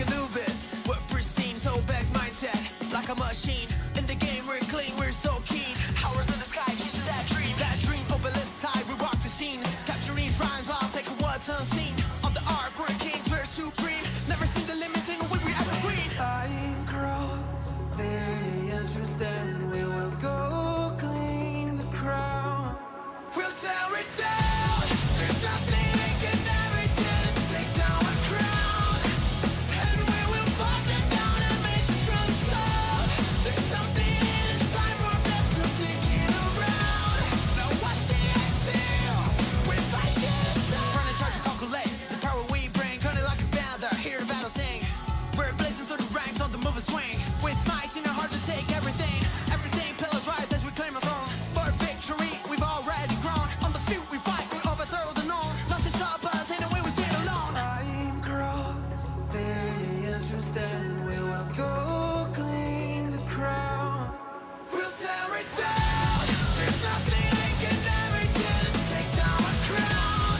Anubis. We're pristine, so back mindset. Like a machine. In the game, we're clean, we're so keen. Powers in the sky, chasing that dream. That dream, obelisk high, we walk the scene. Capturing rhymes while taking what's unseen. On the arc, we're kings, we're supreme. Never seen the limits in the way we evergreen. Time grows, the entrance, then we will go clean the crown. We'll tear it down. There's nothing they can never do to take down a crown. And we will pop them down and make the drums sound. There's something inside more blessings sneaking around. Now watch the still. We fight it down. Run and charge and calculate the power we bring. Gunning like a panther, hear the battle sing. We're blazing through the ranks on the move and swing. With might in our hearts to take everything. Everything pillars rise as we claim a throne. For victory, we've already grown. On the field we fight, we overthrow the known. Nothing stop us, ain't no way we stand alone. Time grows, the entrance, then we will go clean the crown. We'll tear it down. There's nothing they can never do to take down a crown.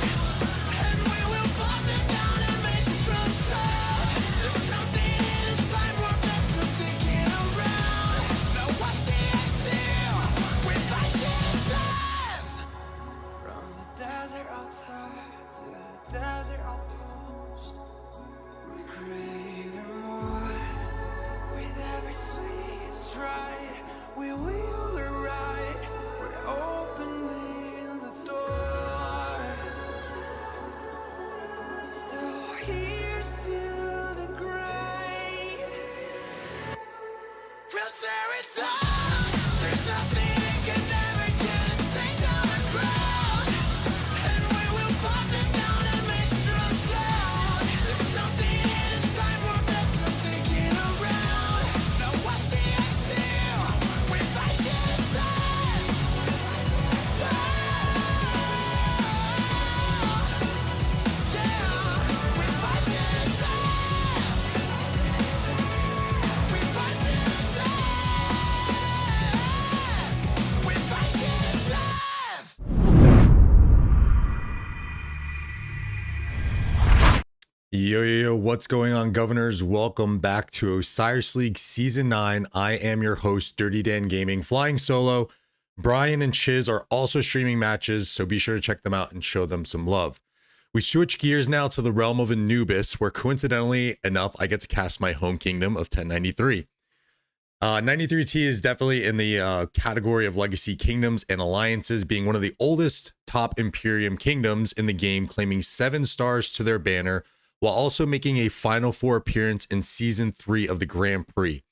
And we will pop them down and make the drums sound. There's something inside more blessings sneaking around. Now watch the still. We fight it down. From the desert altar to the desert outpost, we crave more. With every sweet stride, we will arrive. We're opening the door. So here's to the grind. We'll tear it down. There's nothing they can never do to take down a crowd. And we will pop them down and make the drums sound. There's something inside more blessings sneaking around. Now watch the still. We fight it down. Yeah, we fight it down. We fight it down. We fight it down. Yo, what's going on, governors? Welcome back to Osiris League Season 9. I am your host, Dirty Dan Gaming, flying solo. Brian and Chiz are also streaming matches, so be sure to check them out and show them some love. We switch gears now to the realm of Anubis, where coincidentally enough, I get to cast my home kingdom of 1093. 93T is definitely in the category of legacy kingdoms and alliances, being one of the oldest top Imperium kingdoms in the game, claiming 7 stars to their banner, while also making a Final Four appearance in Season 3 of the Grand Prix.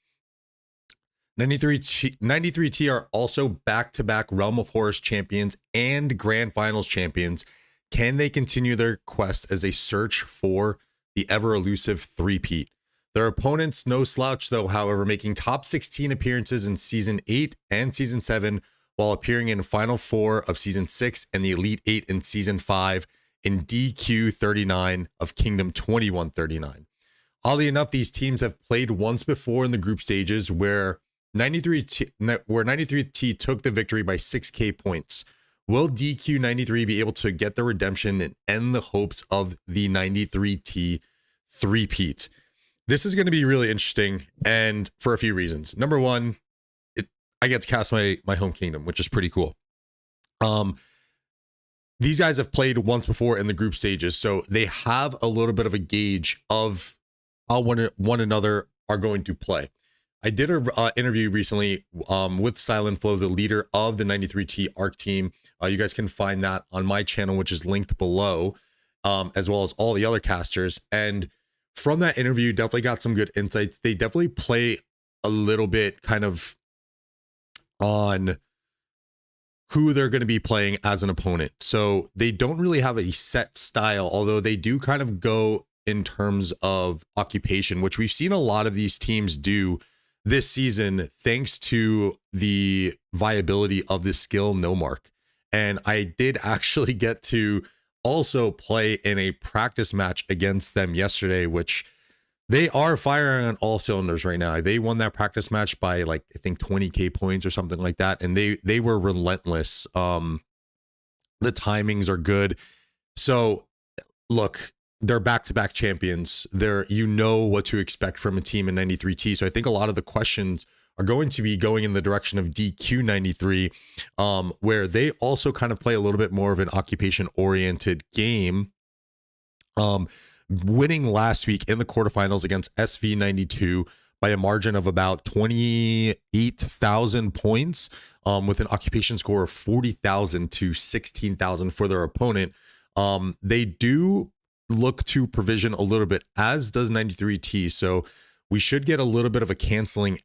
93T are also back-to-back Realm of Horus champions and Grand Finals champions. Can they continue their quest as they search for the ever-elusive three-peat? Their opponents, no slouch though, however, making top 16 appearances in Season 8 and Season 7, while appearing in Final 4 of Season 6 and the Elite 8 in Season 5 in DQ39 of Kingdom 2139. Oddly enough, these teams have played once before in the group stages where 93T took the victory by 6k points. Will DQ93 be able to get the redemption and end the hopes of the 93T three-peat? This is going to be really interesting, and for a few reasons. Number one, I get to cast my home kingdom, which is pretty cool. These guys have played once before in the group stages, so they have a little bit of a gauge of how one another are going to play. I did an interview recently with Silent Flow, the leader of the 93T ARC team. You guys can find that on my channel, which is linked below, as well as all the other casters. And from that interview, definitely got some good insights. They definitely play a little bit kind of on who they're going to be playing as an opponent. So they don't really have a set style, although they do kind of go in terms of occupation, which we've seen a lot of these teams do this season, thanks to the viability of the skill no mark. And I did actually get to also play in a practice match against them yesterday, which they are firing on all cylinders right now. They won that practice match by like, I think 20k points or something like that. And they were relentless. The timings are good. So look, they're back-to-back champions. They're, you know what to expect from a team in 93T. So I think a lot of the questions are going to be going in the direction of DQ93, where they also kind of play a little bit more of an occupation-oriented game, winning last week in the quarterfinals against SV92 by a margin of about 28,000 points, with an occupation score of 40,000 to 16,000 for their opponent. They do look to provision a little bit, as does 93T. So we should get a little bit of a canceling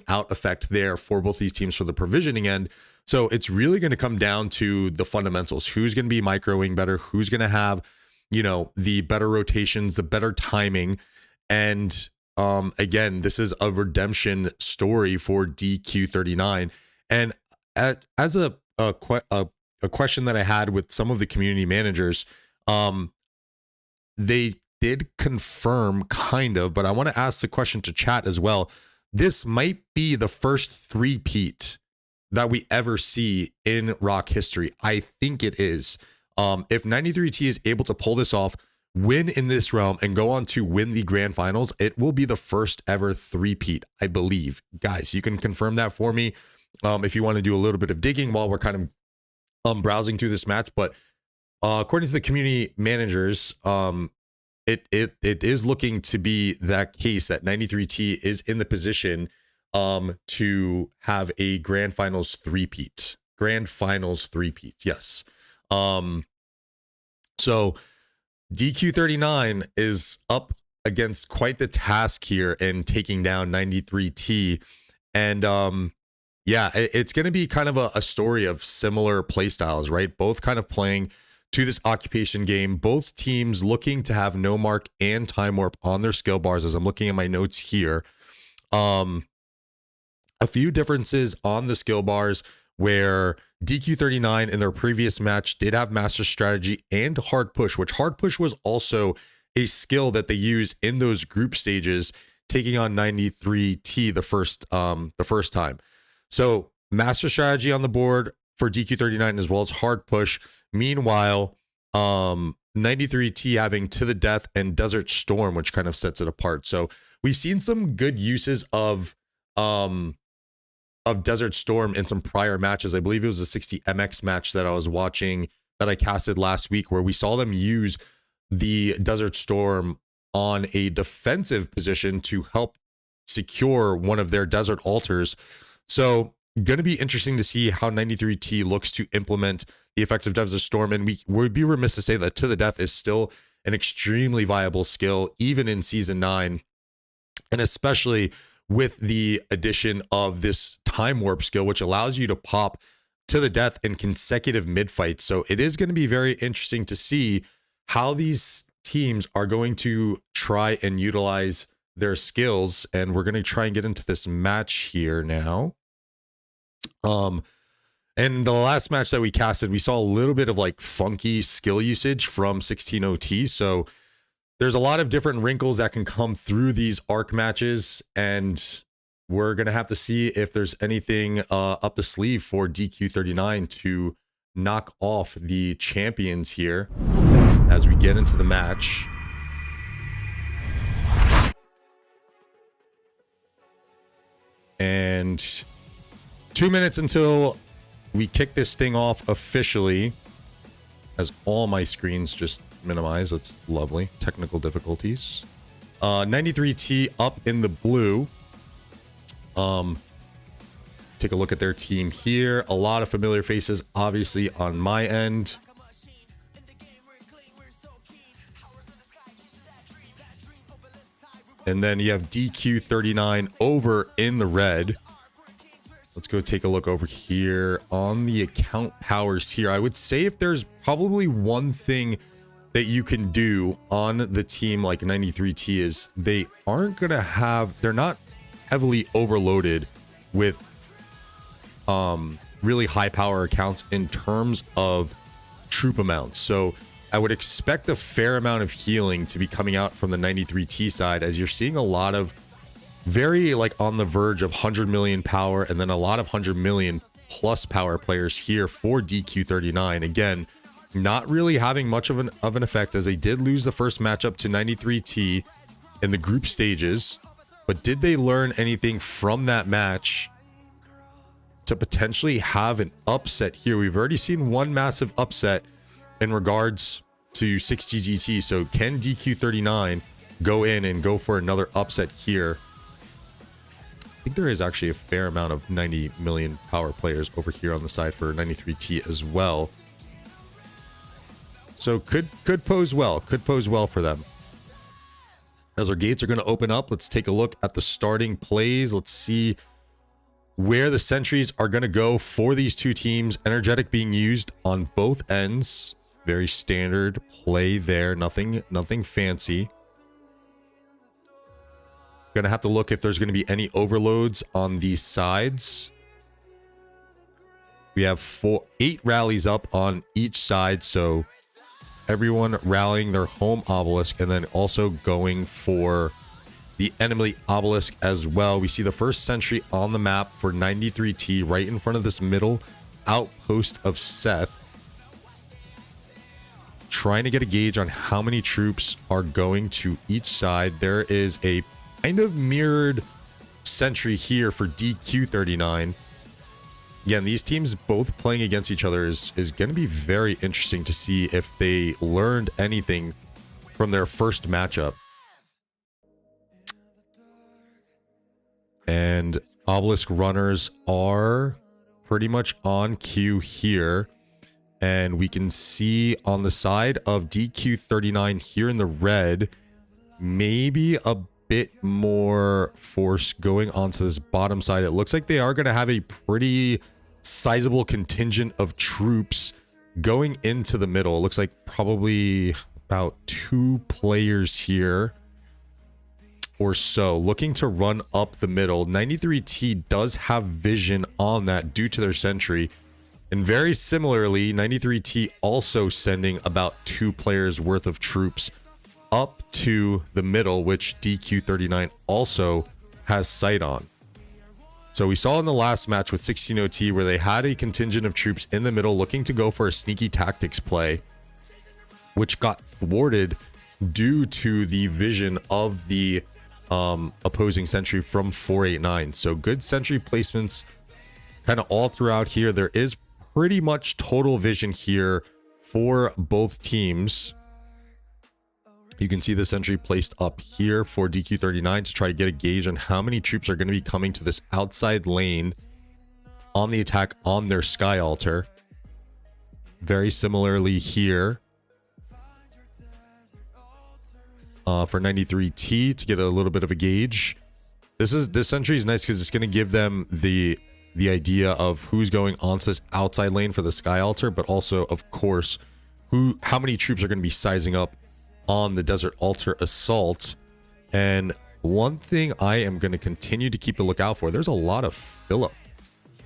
out effect there for both these teams for the provisioning end. So it's really going to come down to the fundamentals. Who's going to be microing better? Who's going to have, you know, the better rotations, the better timing? And again, this is a redemption story for DQ39. And as a question that I had with some of the community managers, they did confirm kind of, but I want to ask the question to chat as well. This might be the first three-peat that we ever see in Rock history. I think it is. If 93T is able to pull this off, win in this realm, and go on to win the grand finals, it will be the first ever three-peat, I believe. Guys, you can confirm that for me if you want to do a little bit of digging while we're kind of browsing through this match. But according to the community managers, it is looking to be that case that 93T is in the position to have a grand finals three-peat. Grand finals three-peat, yes. So DQ39 is up against quite the task here in taking down 93T. And yeah, it's going to be kind of a story of similar play styles, right? Both kind of playing to this occupation game. Both teams looking to have no mark and time warp on their skill bars, as I'm looking at my notes here. A few differences on the skill bars, where DQ39 in their previous match did have master strategy and hard push, which hard push was also a skill that they use in those group stages, taking on 93T the first time. So master strategy on the board for DQ39 as well as hard push. Meanwhile, 93T having To the Death and Desert Storm, which kind of sets it apart. So we've seen some good uses of Desert Storm in some prior matches. I believe it was a 60 MX match that I was watching that I casted last week, where we saw them use the Desert Storm on a defensive position to help secure one of their desert altars. So going to be interesting to see how 93T looks to implement the effective Desert Storm. And we would be remiss to say that To the Death is still an extremely viable skill, even in Season 9. And especially with the addition of this time warp skill, which allows you to pop To the Death in consecutive mid-fights. So it is going to be very interesting to see how these teams are going to try and utilize their skills. And we're going to try and get into this match here now. And the last match that we casted, we saw a little bit of like funky skill usage from 16OT. So there's a lot of different wrinkles that can come through these arc matches, and we're going to have to see if there's anything up the sleeve for DQ39 to knock off the champions here as we get into the match. And 2 minutes until we kick this thing off officially, as all my screens just minimize. That's lovely. Technical difficulties. 93T up in the blue. Take a look at their team here. A lot of familiar faces, obviously, on my end. And then you have DQ39 over in the red. Let's go take a look over here on the account powers here. I would say if there's probably one thing that you can do on the team like 93T is they aren't going to have, they're not heavily overloaded with really high power accounts in terms of troop amounts. So I would expect a fair amount of healing to be coming out from the 93T side, as you're seeing a lot of very like on the verge of 100 million power, and then a lot of 100 million plus power players here for DQ39. Again, not really having much of an effect, as they did lose the first matchup to 93T in the group stages. But did they learn anything from that match to potentially have an upset here? We've already seen one massive upset in regards to 6GGT. So can DQ39 go in and go for another upset here? I think there is actually a fair amount of 90 million power players over here on the side for 93T as well. So could pose well for them. As our gates are going to open up, let's take a look at the starting plays. Let's see where the sentries are going to go for these two teams. Energetic being used on both ends. Very standard play there. Nothing fancy. Going to have to look if there's going to be any overloads on these sides. We have 8 rallies up on each side, so everyone rallying their home obelisk and then also going for the enemy obelisk as well. We see the first sentry on the map for 93T right in front of this middle outpost of Seth. Trying to get a gauge on how many troops are going to each side. There is a kind of mirrored sentry here for DQ39. Again, these teams both playing against each other is going to be very interesting to see if they learned anything from their first matchup. And obelisk runners are pretty much on cue here. And we can see on the side of DQ39 here in the red, maybe a bit more force going onto this bottom side. It looks like they are going to have a pretty sizable contingent of troops going into the middle. It looks like probably about 2 players here or so looking to run up the middle. 93T does have vision on that due to their sentry. And very similarly, 93T also sending about 2 players worth of troops up to the middle, which DQ39 also has sight on. So we saw in the last match with 16OT where they had a contingent of troops in the middle looking to go for a sneaky tactics play, which got thwarted due to the vision of the opposing sentry from 489. So good sentry placements kind of all throughout here. There is pretty much total vision here for both teams. You can see the sentry placed up here for DQ39 to try to get a gauge on how many troops are going to be coming to this outside lane on the attack on their sky altar. Very similarly here for 93T to get a little bit of a gauge. This sentry is nice because it's going to give them the idea of who's going onto this outside lane for the sky altar, but also, of course, how many troops are going to be sizing up on the desert altar assault. And one thing I am going to continue to keep a lookout for, there's a lot of Philip.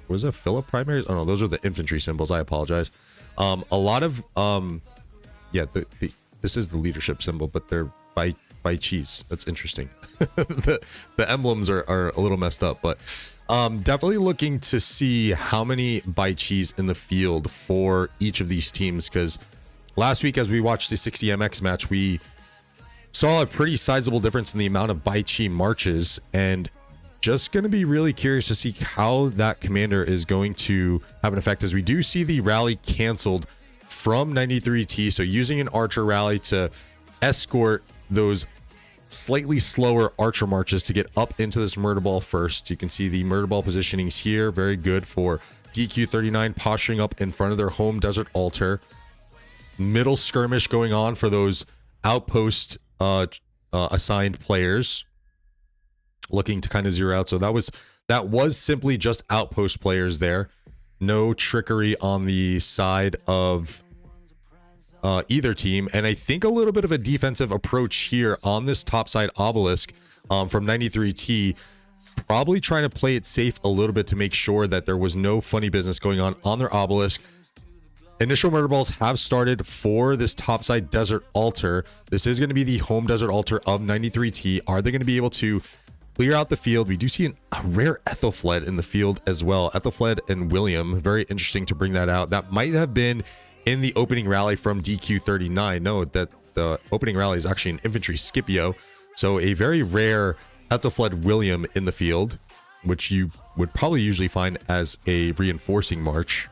Was it Philip primaries? Oh no, those are the infantry symbols. I apologize. A lot of yeah, this is the leadership symbol, but they're by cheese. That's interesting. the emblems are a little messed up, but definitely looking to see how many by cheese in the field for each of these teams, because last week as we watched the 60MX match, we saw a pretty sizable difference in the amount of by chi marches, and just going to be really curious to see how that commander is going to have an effect, as we do see the rally canceled from 93T. So using an archer rally to escort those slightly slower archer marches to get up into this murder ball first. You can see the murder ball positionings here. Very good for DQ39 posturing up in front of their home desert altar. Middle skirmish going on for those outpost assigned players looking to kind of zero out. So that was simply just outpost players there. No trickery on the side of either team, and I think a little bit of a defensive approach here on this topside obelisk from 93T, probably trying to play it safe a little bit to make sure that there was no funny business going on their obelisk. Initial murder balls have started for this topside desert altar. This is going to be the home desert altar of 93T. Are they going to be able to clear out the field? We do see a rare Ethelfled in the field as well. Ethelfled and William, very interesting to bring that out. That might have been in the opening rally from DQ39. Note that the opening rally is actually an infantry Scipio, so a very rare Ethelfled William in the field, which you would probably usually find as a reinforcing march.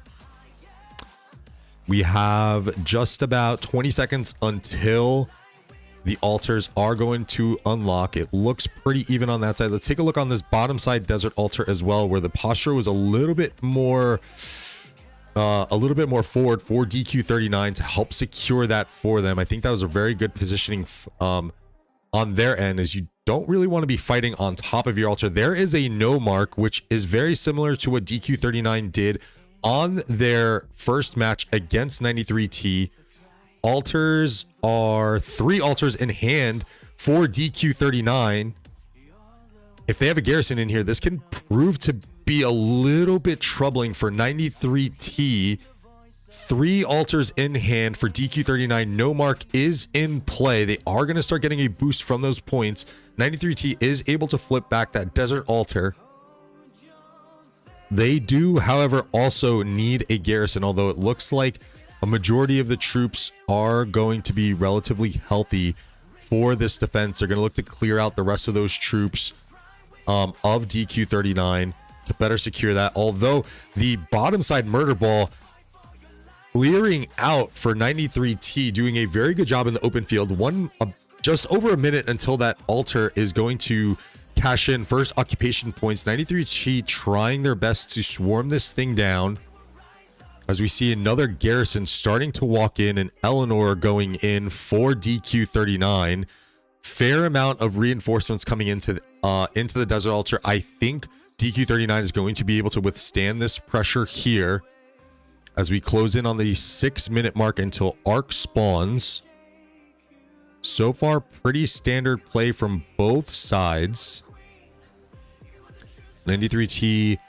We have just about 20 seconds until the altars are going to unlock. It looks pretty even on that side. Let's take a look on this bottom side desert altar as well, where the posture was a little bit more forward for DQ39 to help secure that for them. I think that was a very good positioning on their end, as you don't really want to be fighting on top of your altar. There is a no mark, which is very similar to what DQ39 did on their first match against 93T. Altars are 3 altars in hand for DQ39. If they have a garrison in here, this can prove to be a little bit troubling for 93T. 3 altars in hand for DQ39. No mark is in play. They are going to start getting a boost from those points. 93T is able to flip back that desert altar. They do, however, also need a garrison, although it looks like a majority of the troops are going to be relatively healthy for this defense. They're going to look to clear out the rest of those troops of DQ39 to better secure that. Although the bottom side murder ball clearing out for 93T, doing a very good job in the open field. Just over a minute until that altar is going to cash in first occupation points. 93T trying their best to swarm this thing down, as we see another garrison starting to walk in, and Eleanor going in for DQ39. Fair amount of reinforcements coming into the desert altar. I think DQ39 is going to be able to withstand this pressure here as we close in on the 6-minute mark until Arc spawns. So far, pretty standard play from both sides. 93T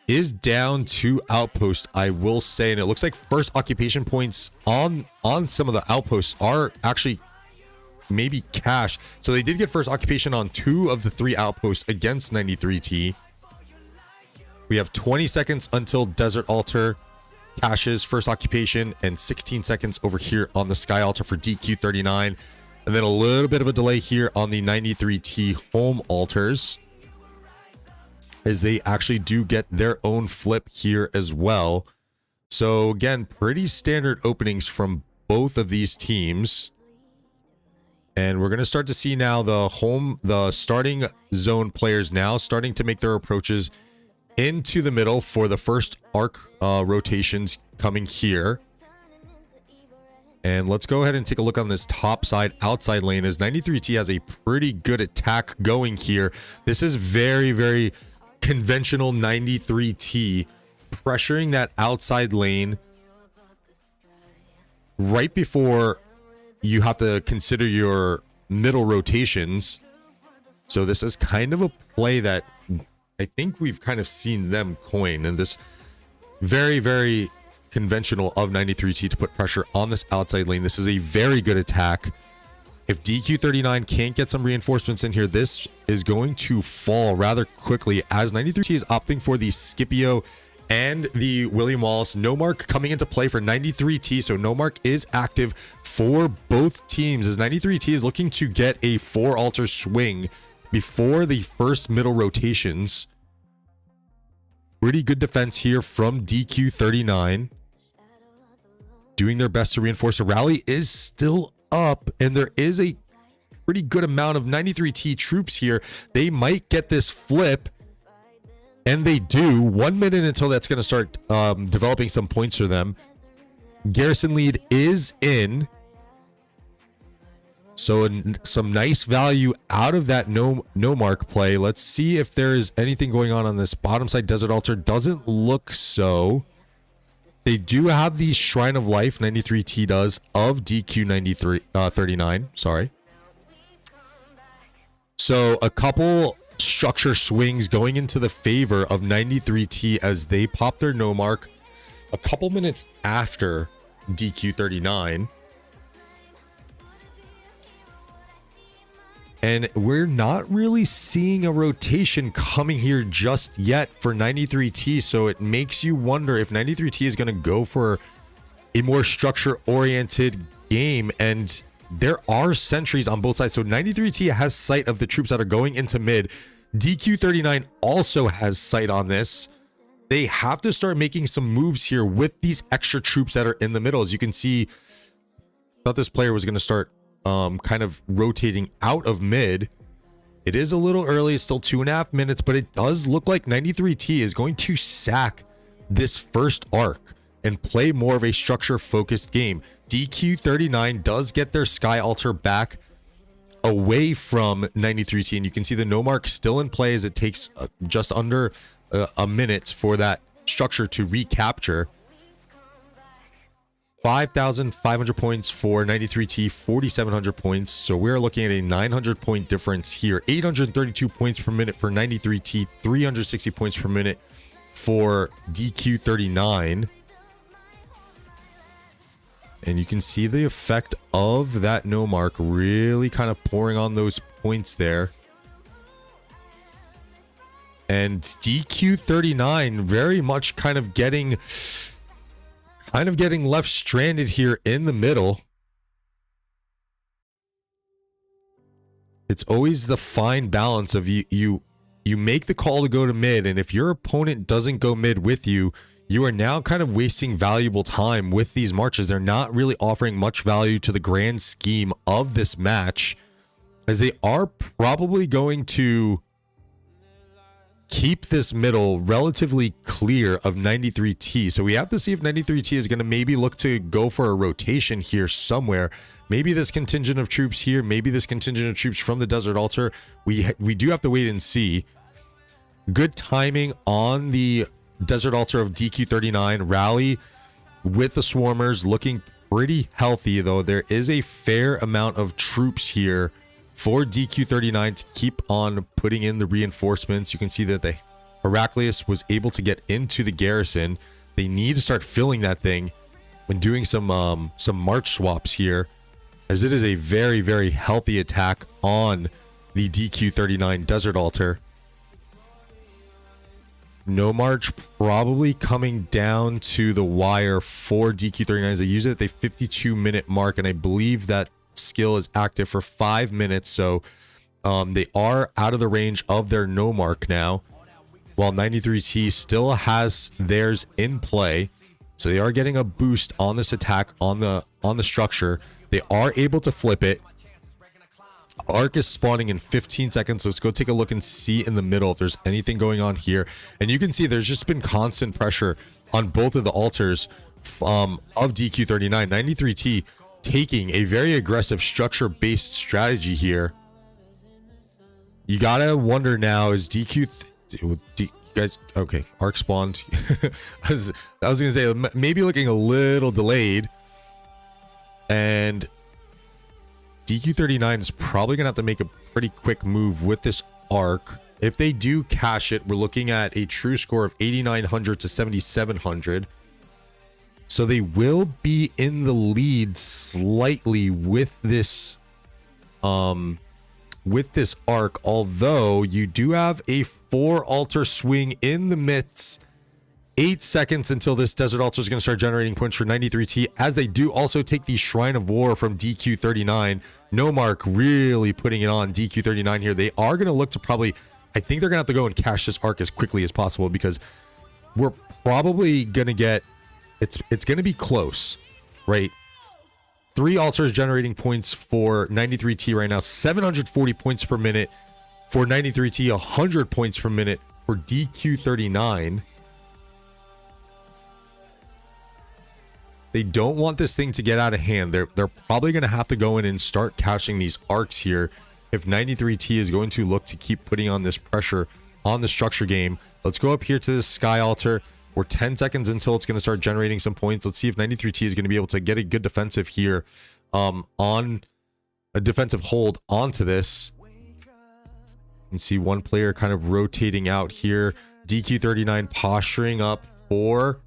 is down 2 outposts, I will say, and it looks like first occupation points on some of the outposts are actually maybe cashed. So they did get first occupation on 2 of the 3 outposts against 93T. We have 20 seconds until desert altar caches first occupation, and 16 seconds over here on the sky altar for DQ39, and then a little bit of a delay here on the 93T home altars, as they actually do get their own flip here as well. So again, pretty standard openings from both of these teams. And we're going to start to see now the starting zone players now starting to make their approaches into the middle for the first arc rotations coming here. And let's go ahead and take a look on this top side outside lane, as 93T has a pretty good attack going here. This is very, very conventional 93T, pressuring that outside lane right before you have to consider your middle rotations. So this is kind of a play that I think we've kind of seen them coin, and this very, very conventional of 93T to put pressure on this outside lane. This is a very good attack. If DQ39 can't get some reinforcements in here, this is going to fall rather quickly, as 93T is opting for the Scipio and the William Wallace. No mark coming into play for 93T, so no mark is active for both teams, as 93T is looking to get a 4 altar swing before the first middle rotations. Pretty good defense here from DQ39, doing their best to reinforce. The rally is still up, and there is a pretty good amount of 93T troops here. They might get this flip, and they do. 1 minute until that's going to start developing some points for them. Garrison lead is in, so some nice value out of that no mark play. Let's see if there is anything going on this bottom side desert altar. Doesn't look so. They do have the Shrine of Life, 93T does, of DQ39, sorry. So a couple structure swings going into the favor of 93T as they pop their no mark a couple minutes after DQ39. And we're not really seeing a rotation coming here just yet for 93T. So it makes you wonder if 93T is going to go for a more structure-oriented game, and there are sentries on both sides. So 93T has sight of the troops that are going into mid. DQ39 also has sight on this. They have to start making some moves here with these extra troops that are in the middle. As you can see, I thought this player was going to start kind of rotating out of mid. It is a little early. It's still 2.5 minutes, but it does look like 93T is going to sack this first arc and play more of a structure-focused game. DQ39 does get their Sky Altar back away from 93T, and you can see the no mark still in play as it takes just under a minute for that structure to recapture. 5,500 points for 93T, 4,700 points. So we're looking at a 900 point difference here. 832 points per minute for 93T, 360 points per minute for DQ39. And you can see the effect of that no mark really kind of pouring on those points there. And DQ39 very much kind of getting left stranded here in the middle. It's always the fine balance of you make the call to go to mid, and if your opponent doesn't go mid with you, you are now kind of wasting valuable time with these marches. They're not really offering much value to the grand scheme of this match, as they are probably going to keep this middle relatively clear of 93T. So we have to see if 93T is going to maybe look to go for a rotation here somewhere. Maybe this contingent of troops here, maybe this contingent of troops from the Desert Altar. We do have to wait and see. Good timing on the Desert Altar of DQ39. Rally with the Swarmers looking pretty healthy, though. There is a fair amount of troops here for DQ39 to keep on putting in the reinforcements. You can see that the Heraclius was able to get into the garrison. They need to start filling that thing when doing some march swaps here, as it is a very, very healthy attack on the DQ39 Desert Altar. No march probably coming down to the wire for DQ39 as they use it at the 52-minute mark, and I believe that skill is active for 5 minutes, so they are out of the range of their no mark now, while 93T still has theirs in play. So they are getting a boost on this attack on the structure. They are able to flip it. Arc is spawning in 15 seconds. Let's go take a look and see in the middle if there's anything going on here. And you can see there's just been constant pressure on both of the altars of DQ39. 93T taking a very aggressive structure-based strategy here. You gotta wonder now, is guys, okay, arc spawned. I was gonna say maybe looking a little delayed, and DQ39 is probably gonna have to make a pretty quick move with this arc. If they do cash it, we're looking at a true score of 8,900 to 7,700. So they will be in the lead slightly with this arc, although you do have a 4 altar swing in the midst. 8 seconds until this Desert Altar is going to start generating points for 93T, as they do also take the Shrine of War from DQ39. No mark really putting it on DQ39 here. They are going to look to probably, I think they're going to have to go and cash this arc as quickly as possible, because we're probably going to get, it's going to be close, right? 3 altars generating points for 93T right now, 740 points per minute for 93T, 100 points per minute for DQ39. They don't want this thing to get out of hand. They're probably going to have to go in and start cashing these arcs here if 93T is going to look to keep putting on this pressure on the structure game. Let's go up here to this Sky Altar. We're 10 seconds until it's going to start generating some points. Let's see if 93T is going to be able to get a good defensive here, on a defensive hold onto this. You can see one player kind of rotating out here. DQ39 posturing up for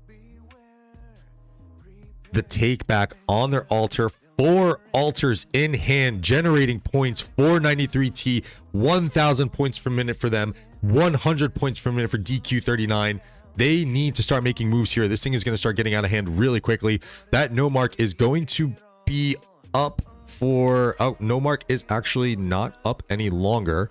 the take back on their altar. 4 altars in hand, generating points for 93T. 1,000 points per minute for them, 100 points per minute for DQ39. they need to start making moves here. This thing is going to start getting out of hand really quickly. That no mark is going to be up for... Oh, no mark is actually not up any longer.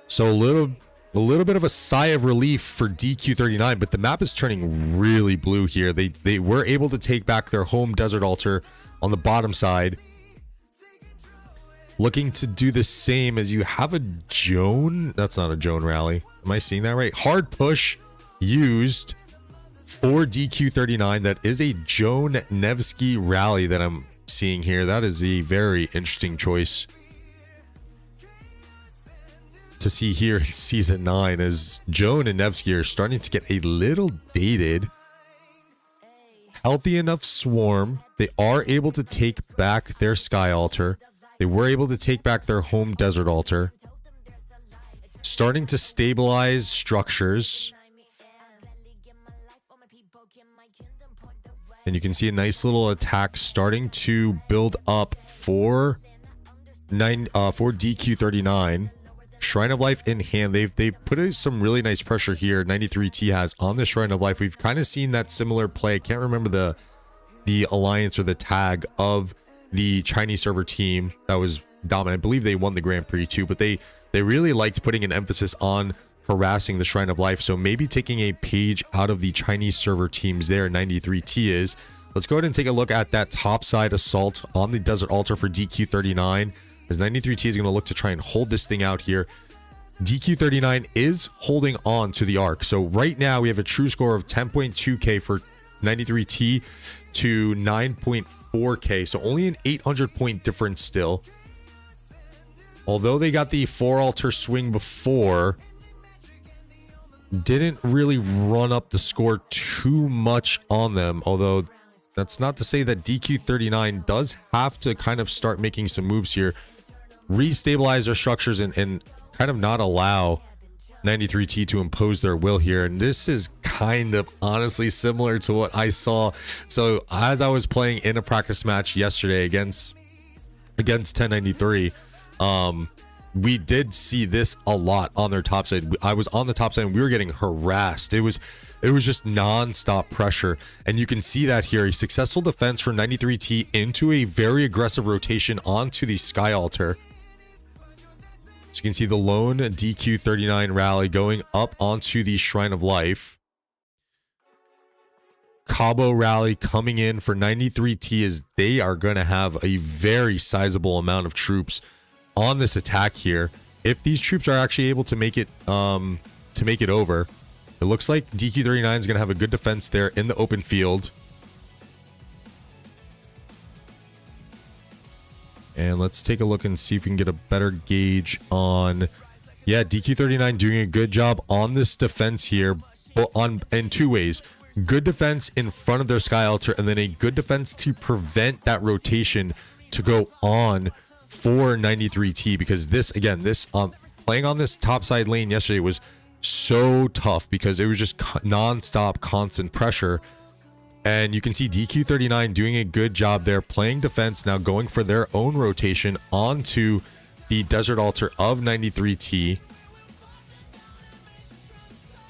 So a little bit of a sigh of relief for DQ39, but the map is turning really blue here. They were able to take back their home desert altar on the bottom side. Looking to do the same as you have a Joan. That's not a Joan rally. Am I seeing that right? Hard push used for DQ39. That is a Joan Nevsky rally that I'm seeing here. That is a very interesting choice to see here in season 9, as Joan and Nevsky are starting to get a little dated. Healthy enough swarm. They are able to take back their sky altar. They were able to take back their home desert altar. Starting to stabilize structures. And you can see a nice little attack starting to build up for DQ39. Shrine of Life in hand. They've put some really nice pressure here. 93T has on the Shrine of Life. We've kind of seen that similar play. I can't remember the alliance or the tag of the Chinese server team that was dominant. I believe they won the Grand Prix too, but they really liked putting an emphasis on harassing the Shrine of Life. So maybe taking a page out of the Chinese server teams there. 93T is. Let's go ahead and take a look at that topside assault on the desert altar for DQ39. As 93T is going to look to try and hold this thing out here. DQ39 is holding on to the arc. So right now we have a true score of 10.2k for 93T to 9.4k. So only an 800 point difference still. Although they got the 4 altar swing before, didn't really run up the score too much on them. Although that's not to say that DQ39 does have to kind of start making some moves here. Restabilize their structures and kind of not allow 93T to impose their will here. And this is kind of honestly similar to what I saw. So as I was playing in a practice match yesterday against 1093, we did see this a lot on their top side. I was on the top side and we were getting harassed. It was just non-stop pressure, and you can see that here. A successful defense for 93T into a very aggressive rotation onto the sky altar. So you can see the lone DQ39 rally going up onto the Shrine of Life. Cabo rally coming in for 93T, as they are going to have a very sizable amount of troops on this attack here. If these troops are actually able to make it over, it looks like DQ39 is going to have a good defense there in the open field. And let's take a look and see if we can get a better gauge on... Yeah, DQ39 doing a good job on this defense here, but in two ways. Good defense in front of their sky altar, and then a good defense to prevent that rotation to go on for 93T. Because this, again, playing on this top side lane yesterday was so tough because it was just non-stop constant pressure. And you can see DQ39 doing a good job there, playing defense, now going for their own rotation onto the desert altar of 93T.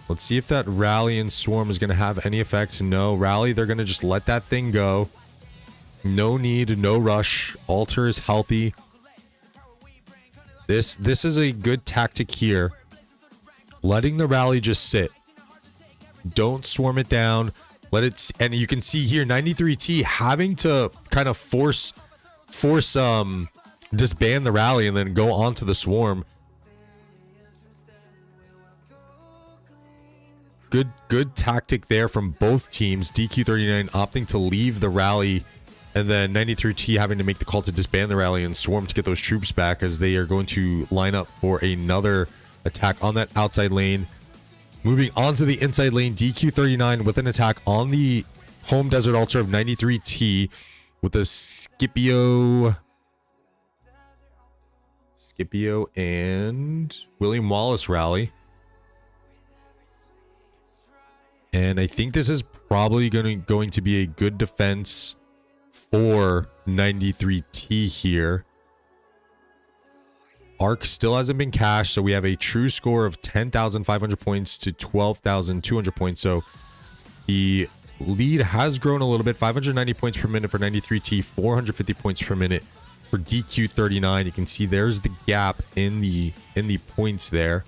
Let's see if that rally and swarm is going to have any effect. No rally, they're going to just let that thing go. No need, no rush. Altar is healthy. This is a good tactic here. Letting the rally just sit. Don't swarm it down. Let it, and you can see here 93T having to kind of force disband the rally and then go on to the swarm. Good tactic there from both teams. DQ39 opting to leave the rally, and then 93T having to make the call to disband the rally and swarm to get those troops back, as they are going to line up for another attack on that outside lane. Moving on to the inside lane, DQ39 with an attack on the home desert altar of 93T with a Scipio and William Wallace rally. And I think this is probably going to be a good defense for 93T here. Arc still hasn't been cashed, so we have a true score of 10,500 points to 12,200 points. So the lead has grown a little bit. 590 points per minute for 93T, 450 points per minute for DQ39. You can see there's the gap in the points there.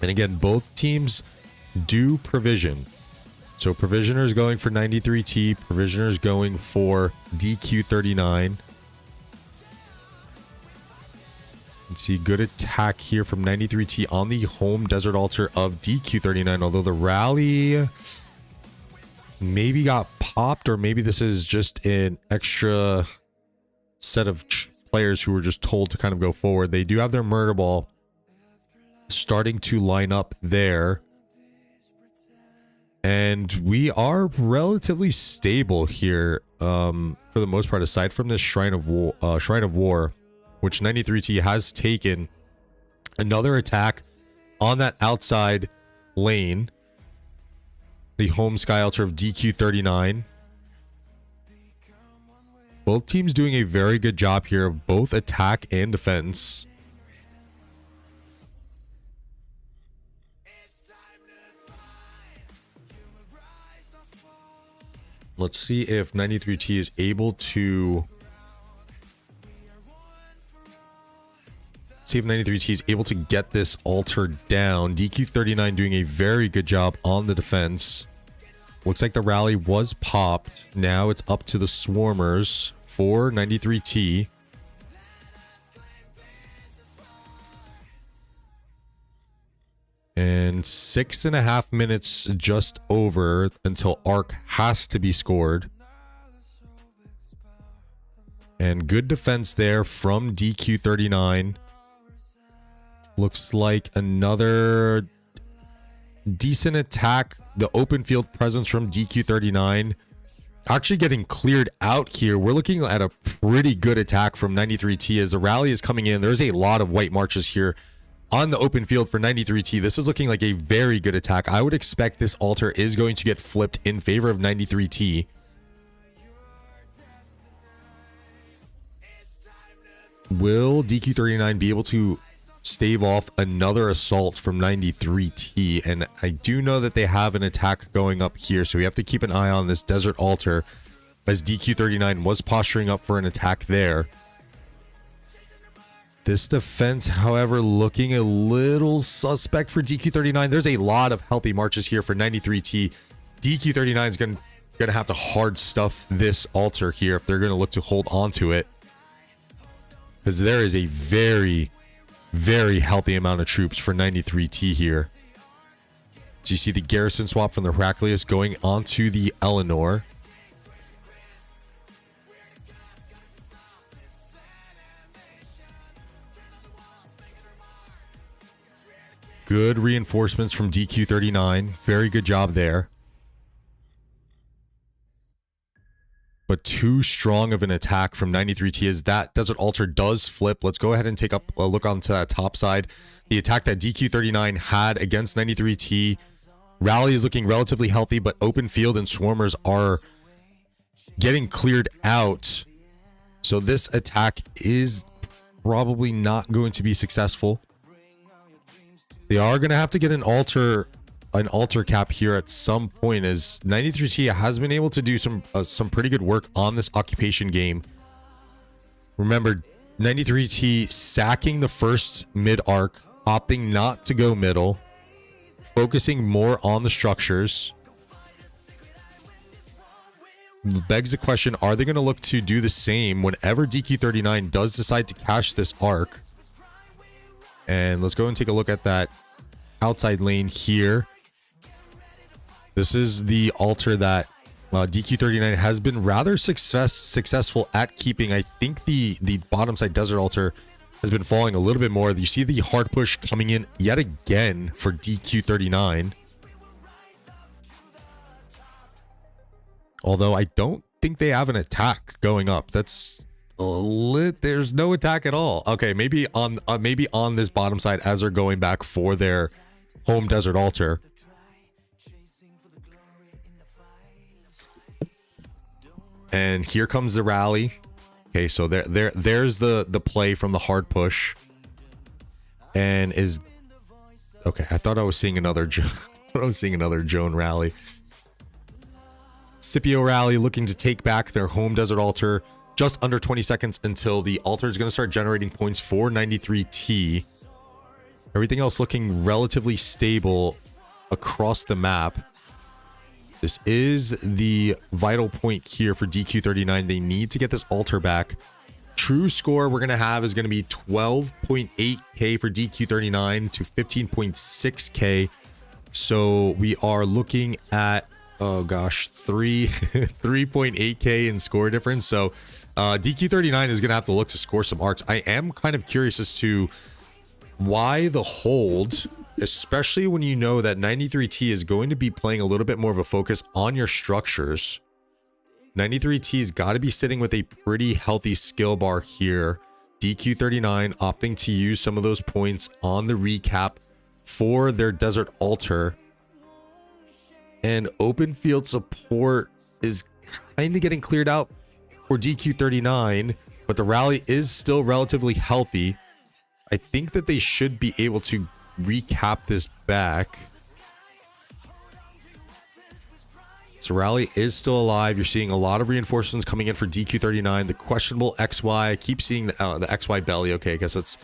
And again, both teams do provision. So Provisioner's going for 93T, Provisioner's going for DQ39. Let's see, good attack here from 93T on the home Desert Altar of DQ39, although the rally maybe got popped, or maybe this is just an extra set of players who were just told to kind of go forward. They do have their murder ball starting to line up there. And we are relatively stable here for the most part, aside from this Shrine of War, which 93T has taken another attack on that outside lane, the home Sky Altar of DQ39. Both teams doing a very good job here of both attack and defense. Let's see if 93T is able to... See if 93T is able to get this altar down. DQ39 doing a very good job on the defense. Looks like the rally was popped. Now it's up to the swarmers for 93T. And 6.5 minutes just over until Arc has to be scored. And good defense there from DQ39. Looks like another decent attack. The open field presence from DQ39 actually getting cleared out here. We're looking at a pretty good attack from 93T as the rally is coming in. There's a lot of white marches here on the open field for 93T. This is looking like a very good attack. I would expect this altar is going to get flipped in favor of 93T. Will DQ39 be able to stave off another assault from 93T? And I do know that they have an attack going up here, so we have to keep an eye on this Desert Altar, as DQ39 was posturing up for an attack there. This defense, however, looking a little suspect for DQ39. There's a lot of healthy marches here for 93T. DQ39 is going to have to hard stuff this altar here if they're going to look to hold on to it, because there is a very, very healthy amount of troops for 93T here. So you see the garrison swap from the Heraclius going onto the Eleanor. Good reinforcements from DQ39. Very good job there. But too strong of an attack from 93T as that Desert Altar does flip. Let's go ahead and take a look onto that top side. The attack that DQ39 had against 93T. Rally is looking relatively healthy, but open field and swarmers are getting cleared out. So this attack is probably not going to be successful. They are going to have to get an altar cap here at some point, as 93T has been able to do some pretty good work on this occupation game. Remember, 93T sacking the first mid arc, opting not to go middle, focusing more on the structures. Begs the question, are they going to look to do the same whenever DQ39 does decide to cash this arc? And let's go and take a look at that outside lane here. This is the altar that DQ39 has been rather successful at keeping. I think the bottom side Desert Altar has been falling a little bit more. You see the hard push coming in yet again for DQ39. Although I don't think they have an attack going up. That's there's no attack at all. Okay, maybe on this bottom side as they're going back for their home Desert Altar. And here comes the rally. Okay, so there's the play from the hard push. And is okay, I thought I was seeing another Joan rally. Scipio rally looking to take back their home desert altar. Just under 20 seconds until the altar is going to start generating points for 93T. Everything else looking relatively stable across the map. This is the vital point here for DQ39. They need to get this altar back. True score we're going to have is going to be 12.8k for DQ39 to 15.6k. So we are looking at, oh gosh, 3.8k in score difference. So DQ39 is going to have to look to score some arcs. I am kind of curious as to why the hold, especially when you know that 93T is going to be playing a little bit more of a focus on your structures. 93T's got to be sitting with a pretty healthy skill bar here. DQ39 opting to use some of those points on the recap for their desert altar. And open field support is kind of getting cleared out for DQ39, but the rally is still relatively healthy. I think that they should be able to recap this back. So rally is still alive. You're seeing a lot of reinforcements coming in for DQ39. The questionable XY, I keep seeing the XY belly. Okay, I guess that's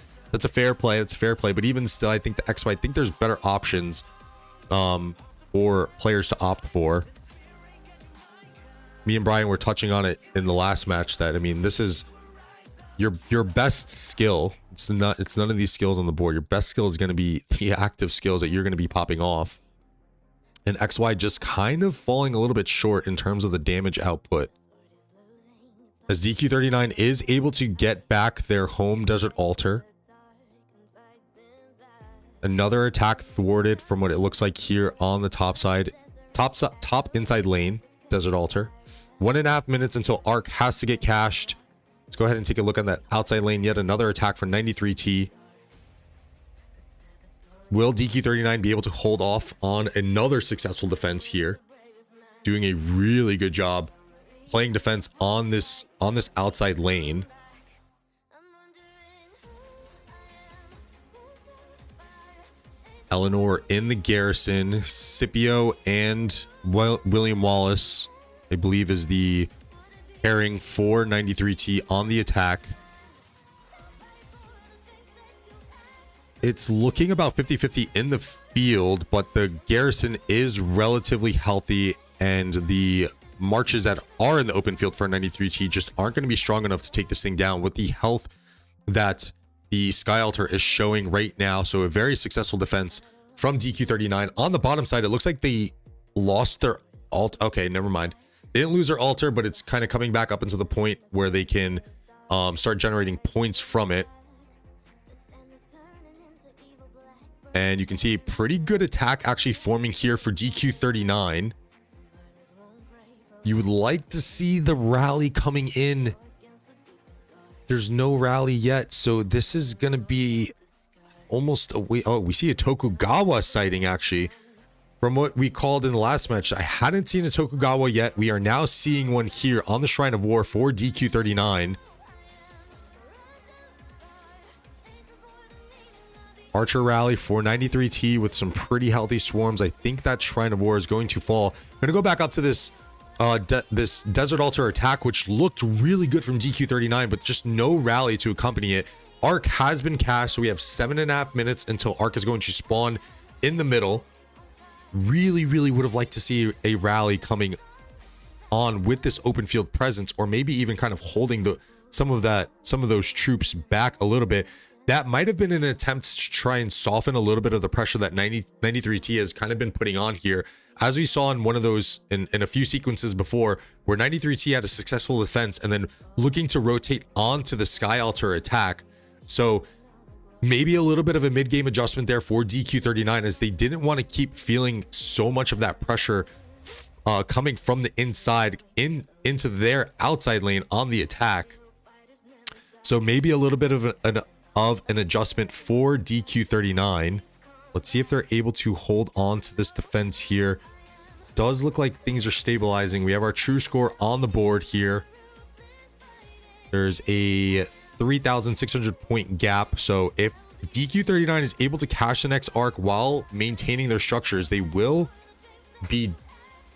a fair play. That's a fair play. But even still, I think the XY, I think there's better options for players to opt for. Me and Brian were touching on it in the last match that, I mean, this is your best skill. It's none of these skills on the board. Your best skill is going to be the active skills that you're going to be popping off. And XY just kind of falling a little bit short in terms of the damage output. As DQ39 is able to get back their home desert altar. Another attack thwarted from what it looks like here on the top side. Top inside lane, desert altar. 1.5 minutes until Arc has to get cashed. Let's go ahead and take a look on that outside lane. Yet another attack for 93T. Will DQ39 be able to hold off on another successful defense here? Doing a really good job playing defense on this outside lane. Eleanor in the garrison. Scipio and William Wallace, I believe, is the pairing for 93T on the attack. It's looking about 50-50 in the field, but the garrison is relatively healthy, and the marches that are in the open field for 93T just aren't going to be strong enough to take this thing down with the health that the Sky Altar is showing right now. So a very successful defense from DQ39. On the bottom side, it looks like they lost their alt. Okay, never mind. They didn't lose their altar, but it's kind of coming back up into the point where they can start generating points from it. And you can see a pretty good attack actually forming here for DQ39. You would like to see the rally coming in. There's no rally yet, so this is going to be almost a way. Oh, we see a Tokugawa sighting actually. From what we called in the last match, I hadn't seen a Tokugawa yet. We are now seeing one here on the Shrine of War for DQ39. Archer rally for 93T with some pretty healthy swarms. I think that Shrine of War is going to fall. I'm going to go back up to this this Desert Altar attack, which looked really good from DQ39, but just no rally to accompany it. Arc has been cast, so we have 7.5 minutes until Arc is going to spawn in the middle. Really would have liked to see a rally coming on with this open field presence, or maybe even kind of holding some of those troops back a little bit. That might have been an attempt to try and soften a little bit of the pressure that 93T has kind of been putting on here, as we saw in one of those in a few sequences before, where 93T had a successful defense and then looking to rotate onto the Sky Altar attack. So maybe a little bit of a mid-game adjustment there for DQ39, as they didn't want to keep feeling so much of that pressure coming from the inside into their outside lane on the attack. So maybe a little bit of an adjustment for DQ39. Let's see if they're able to hold on to this defense here. Does look like things are stabilizing. We have our true score on the board here. There's a 3,600 point gap. So if DQ39 is able to cash the next arc while maintaining their structures, they will be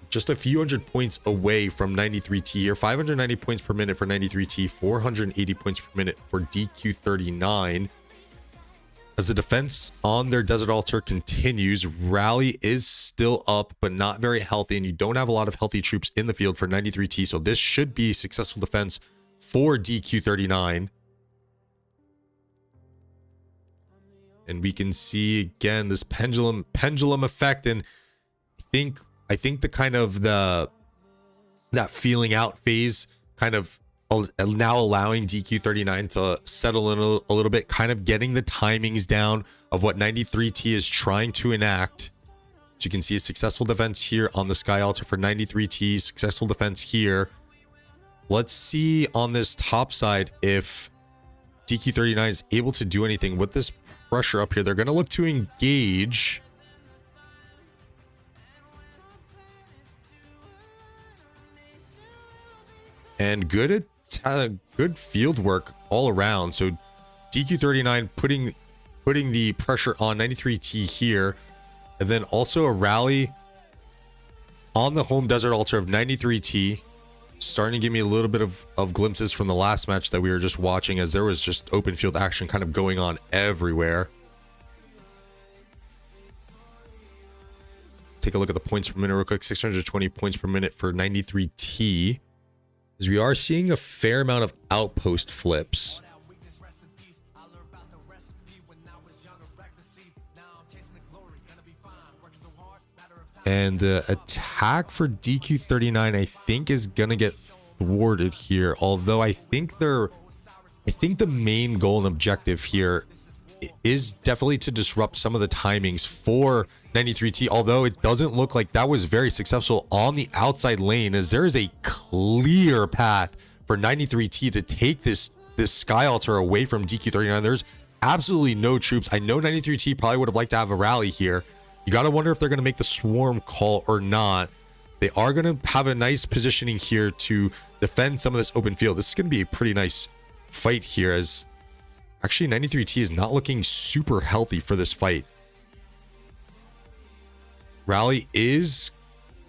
just a few hundred points away from 93T here. 590 points per minute for 93T, 480 points per minute for DQ39. As the defense on their Desert Altar continues, Rally is still up, but not very healthy, and you don't have a lot of healthy troops in the field for 93T, so this should be successful defense for DQ39. And we can see again this pendulum effect, and I think the kind of that feeling out phase kind of now allowing DQ39 to settle in a little bit, kind of getting the timings down of what 93T is trying to enact. So you can see a successful defense here on the Sky Altar for 93T, successful defense here. Let's see on this top side if DQ39 is able to do anything with this pressure up here. They're going to look to engage. And good field work all around. So DQ39 putting the pressure on 93T here, and then also a rally on the home Desert Altar of 93T, starting to give me a little bit of glimpses from the last match that we were just watching, as there was just open field action kind of going on everywhere. Take a look at the points per minute real quick. 620 points per minute for 93T. As we are seeing a fair amount of outpost flips. And the attack for DQ39, I think, is going to get thwarted here. Although I think the main goal and objective here is definitely to disrupt some of the timings for 93T, although it doesn't look like that was very successful on the outside lane, as there is a clear path for 93T to take this Sky Altar away from DQ39. There's absolutely no troops. I know 93T probably would have liked to have a rally here. You got to wonder if they're going to make the swarm call or not. They are going to have a nice positioning here to defend some of this open field. This is going to be a pretty nice fight here, as actually 93T is not looking super healthy for this fight. Rally is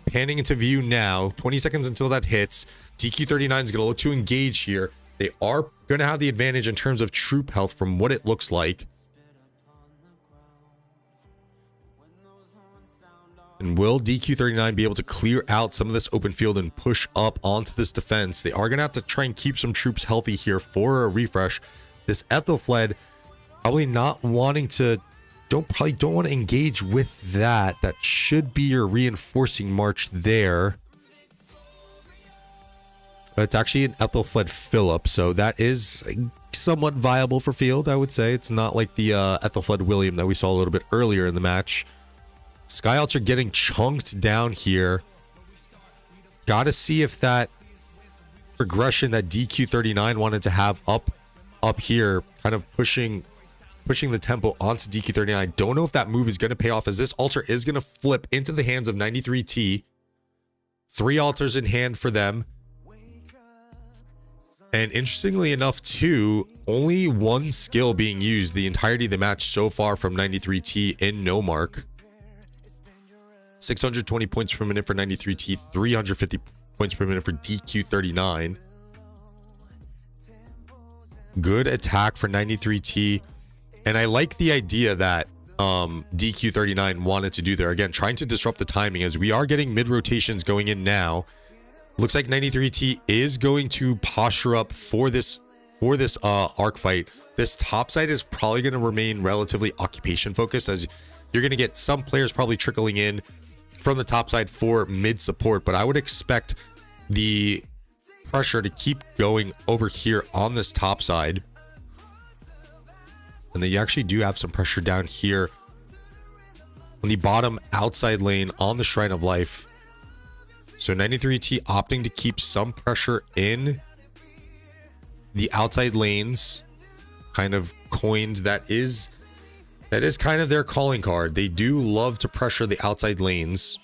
panning into view now. 20 seconds until that hits. DQ39 is going to look to engage here. They are going to have the advantage in terms of troop health from what it looks like. And will DQ39 be able to clear out some of this open field and push up onto this defense? They are going to have to try and keep some troops healthy here for a refresh. This Ethelfled probably not wanting to, probably don't want to engage with that. That should be your reinforcing march there. But it's actually an Ethelfled Philip, so that is somewhat viable for field, I would say. It's not like the Ethelfled William that we saw a little bit earlier in the match. Sky Altar getting chunked down here. Got to see if that progression that DQ39 wanted to have up here, kind of pushing the tempo onto DQ39. I don't know if that move is going to pay off, as this altar is going to flip into the hands of 93T. 3 altars in hand for them. And interestingly enough, too, only 1 skill being used the entirety of the match so far from 93T in no mark. 620 points per minute for 93T, 350 points per minute for DQ39. Good attack for 93T. And I like the idea that DQ39 wanted to do there. Again, trying to disrupt the timing, as we are getting mid rotations going in now. Looks like 93T is going to posture up for this arc fight. This top side is probably going to remain relatively occupation focused, as you're going to get some players probably trickling in from the top side for mid support, but I would expect the pressure to keep going over here on this top side. And they actually do have some pressure down here on the bottom outside lane on the Shrine of Life. So 93T opting to keep some pressure in the outside lanes, kind of coined that is kind of their calling card. They do love to pressure the outside lanes.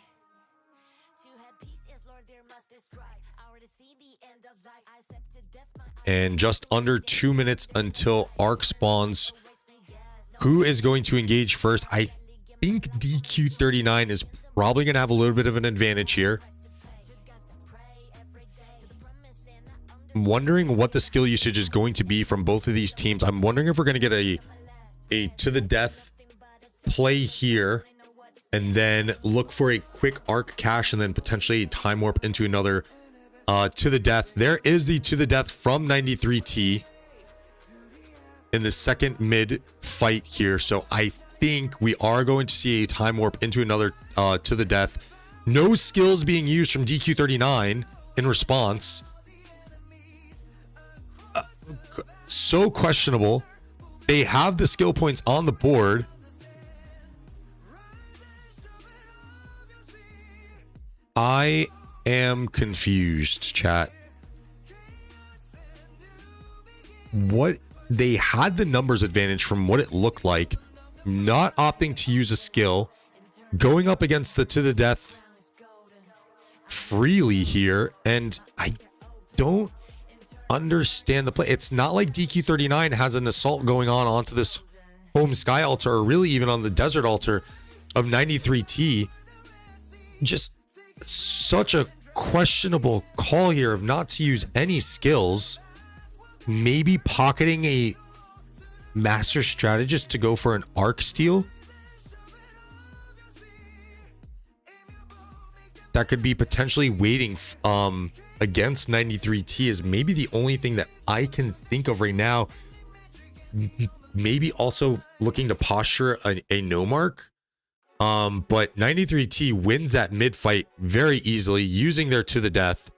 And just under 2 minutes until arc spawns. Who is going to engage first? I think DQ39 is probably going to have a little bit of an advantage here. I'm wondering what the skill usage is going to be from both of these teams. I'm wondering if we're going to get a to the death play here and then look for a quick arc cache and then potentially a time warp into another to the death. There is the to the death from 93T in the second mid fight here. So I think we are going to see a time warp into another to the death. No skills being used from DQ39 in response. So questionable. They have the skill points on the board. I am confused, chat. What they had the numbers advantage from what it looked like, not opting to use a skill, going up against the to the death freely here, and I don't understand the play. It's not like DQ39 has an assault going on onto this home sky altar, or really even on the desert altar of 93T. Just such a questionable call here of not to use any skills. Maybe pocketing a master strategist to go for an arc steal. That could be potentially waiting against 93T is maybe the only thing that I can think of right now. Maybe also looking to posture a no mark. But 93T wins that mid fight very easily using their to the death.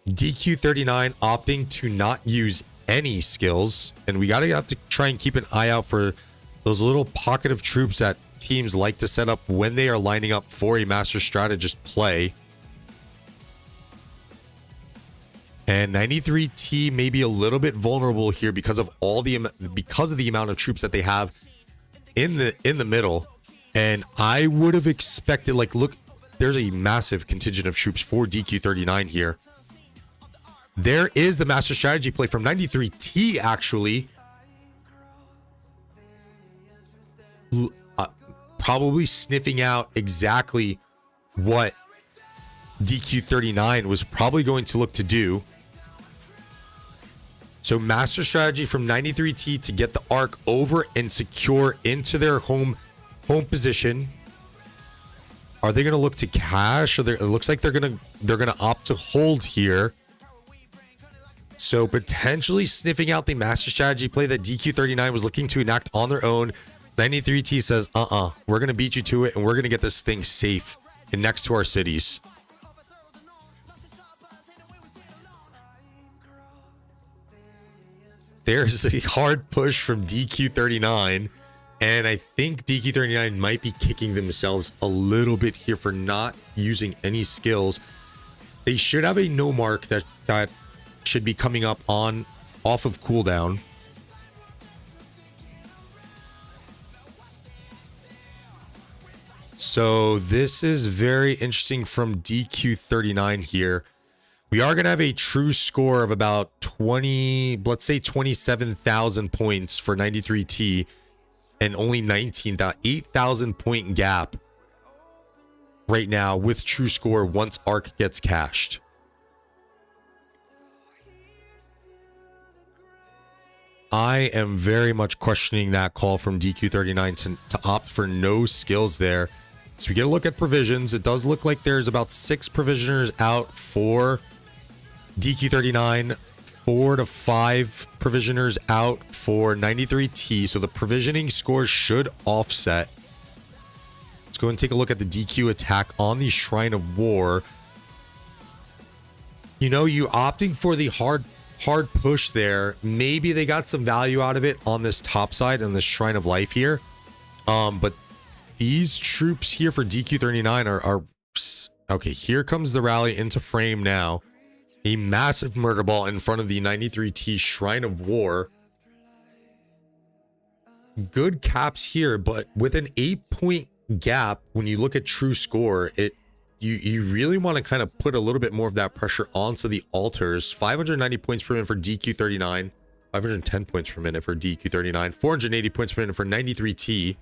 DQ39 opting to not use any skills, and we gotta have to try and keep an eye out for those little pocket of troops that teams like to set up when they are lining up for a master strategist play. And 93T may be a little bit vulnerable here because of the amount of troops that they have in the middle. And I would have expected, like, look, there's a massive contingent of troops for DQ39 here. There is the master strategy play from 93T, actually. Probably sniffing out exactly what DQ39 was probably going to look to do. So master strategy from 93T to get the arc over and secure into their home position. Are they going to look to cash? Or it looks like they're going to opt to hold here. So potentially sniffing out the master strategy play that DQ39 was looking to enact on their own. 93T says, we're going to beat you to it, and we're going to get this thing safe and next to our cities. There's a hard push from DQ39, and I think DQ39 might be kicking themselves a little bit here for not using any skills. They should have a no mark that should be coming up off of cooldown. So this is very interesting from DQ39 here. We are going to have a true score of about 27,000 points for 93T and only 8,000 point gap right now with true score once arc gets cashed. I am very much questioning that call from DQ39 to opt for no skills there. So we get a look at provisions. It does look like there's about 6 provisioners out for DQ39, 4 to 5 provisioners out for 93T. So the provisioning score should offset. Let's go and take a look at the DQ attack on the Shrine of War. You know, you opting for the hard push there. Maybe they got some value out of it on this top side and the Shrine of Life here. But these troops here for DQ39 are okay. Here comes the rally into frame now. A massive murder ball in front of the 93T Shrine of War. Good caps here, but with an 8-point gap, when you look at true score, you really want to kind of put a little bit more of that pressure onto the altars. 590 points per minute for DQ39, 510 points per minute for DQ39, 480 points per minute for 93T.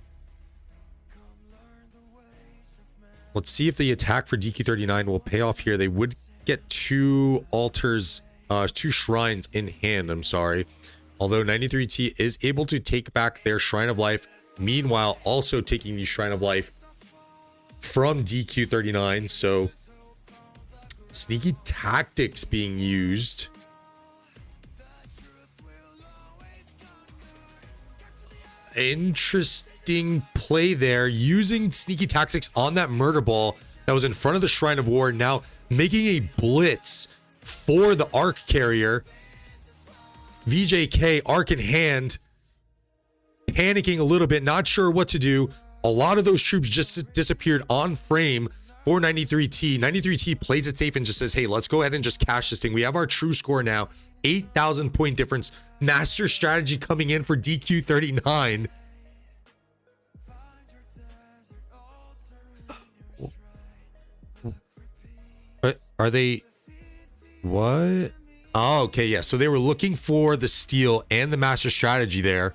Let's see if the attack for DQ39 will pay off here. They would get 2 altars, 2 shrines in hand, I'm sorry. Although 93T is able to take back their Shrine of Life, meanwhile also taking the Shrine of Life from DQ39. So sneaky tactics being used. Interesting play there, using sneaky tactics on that murder ball that was in front of the Shrine of War, now making a blitz for the Arc carrier. VJK, Arc in hand, panicking a little bit, not sure what to do. A lot of those troops just disappeared on frame for 93T. 93T plays it safe and just says, hey, let's go ahead and just cash this thing. We have our true score now, 8,000 point difference. Master strategy coming in for DQ39. Are they... What? Oh, okay, yeah. So they were looking for the steal and the master strategy there.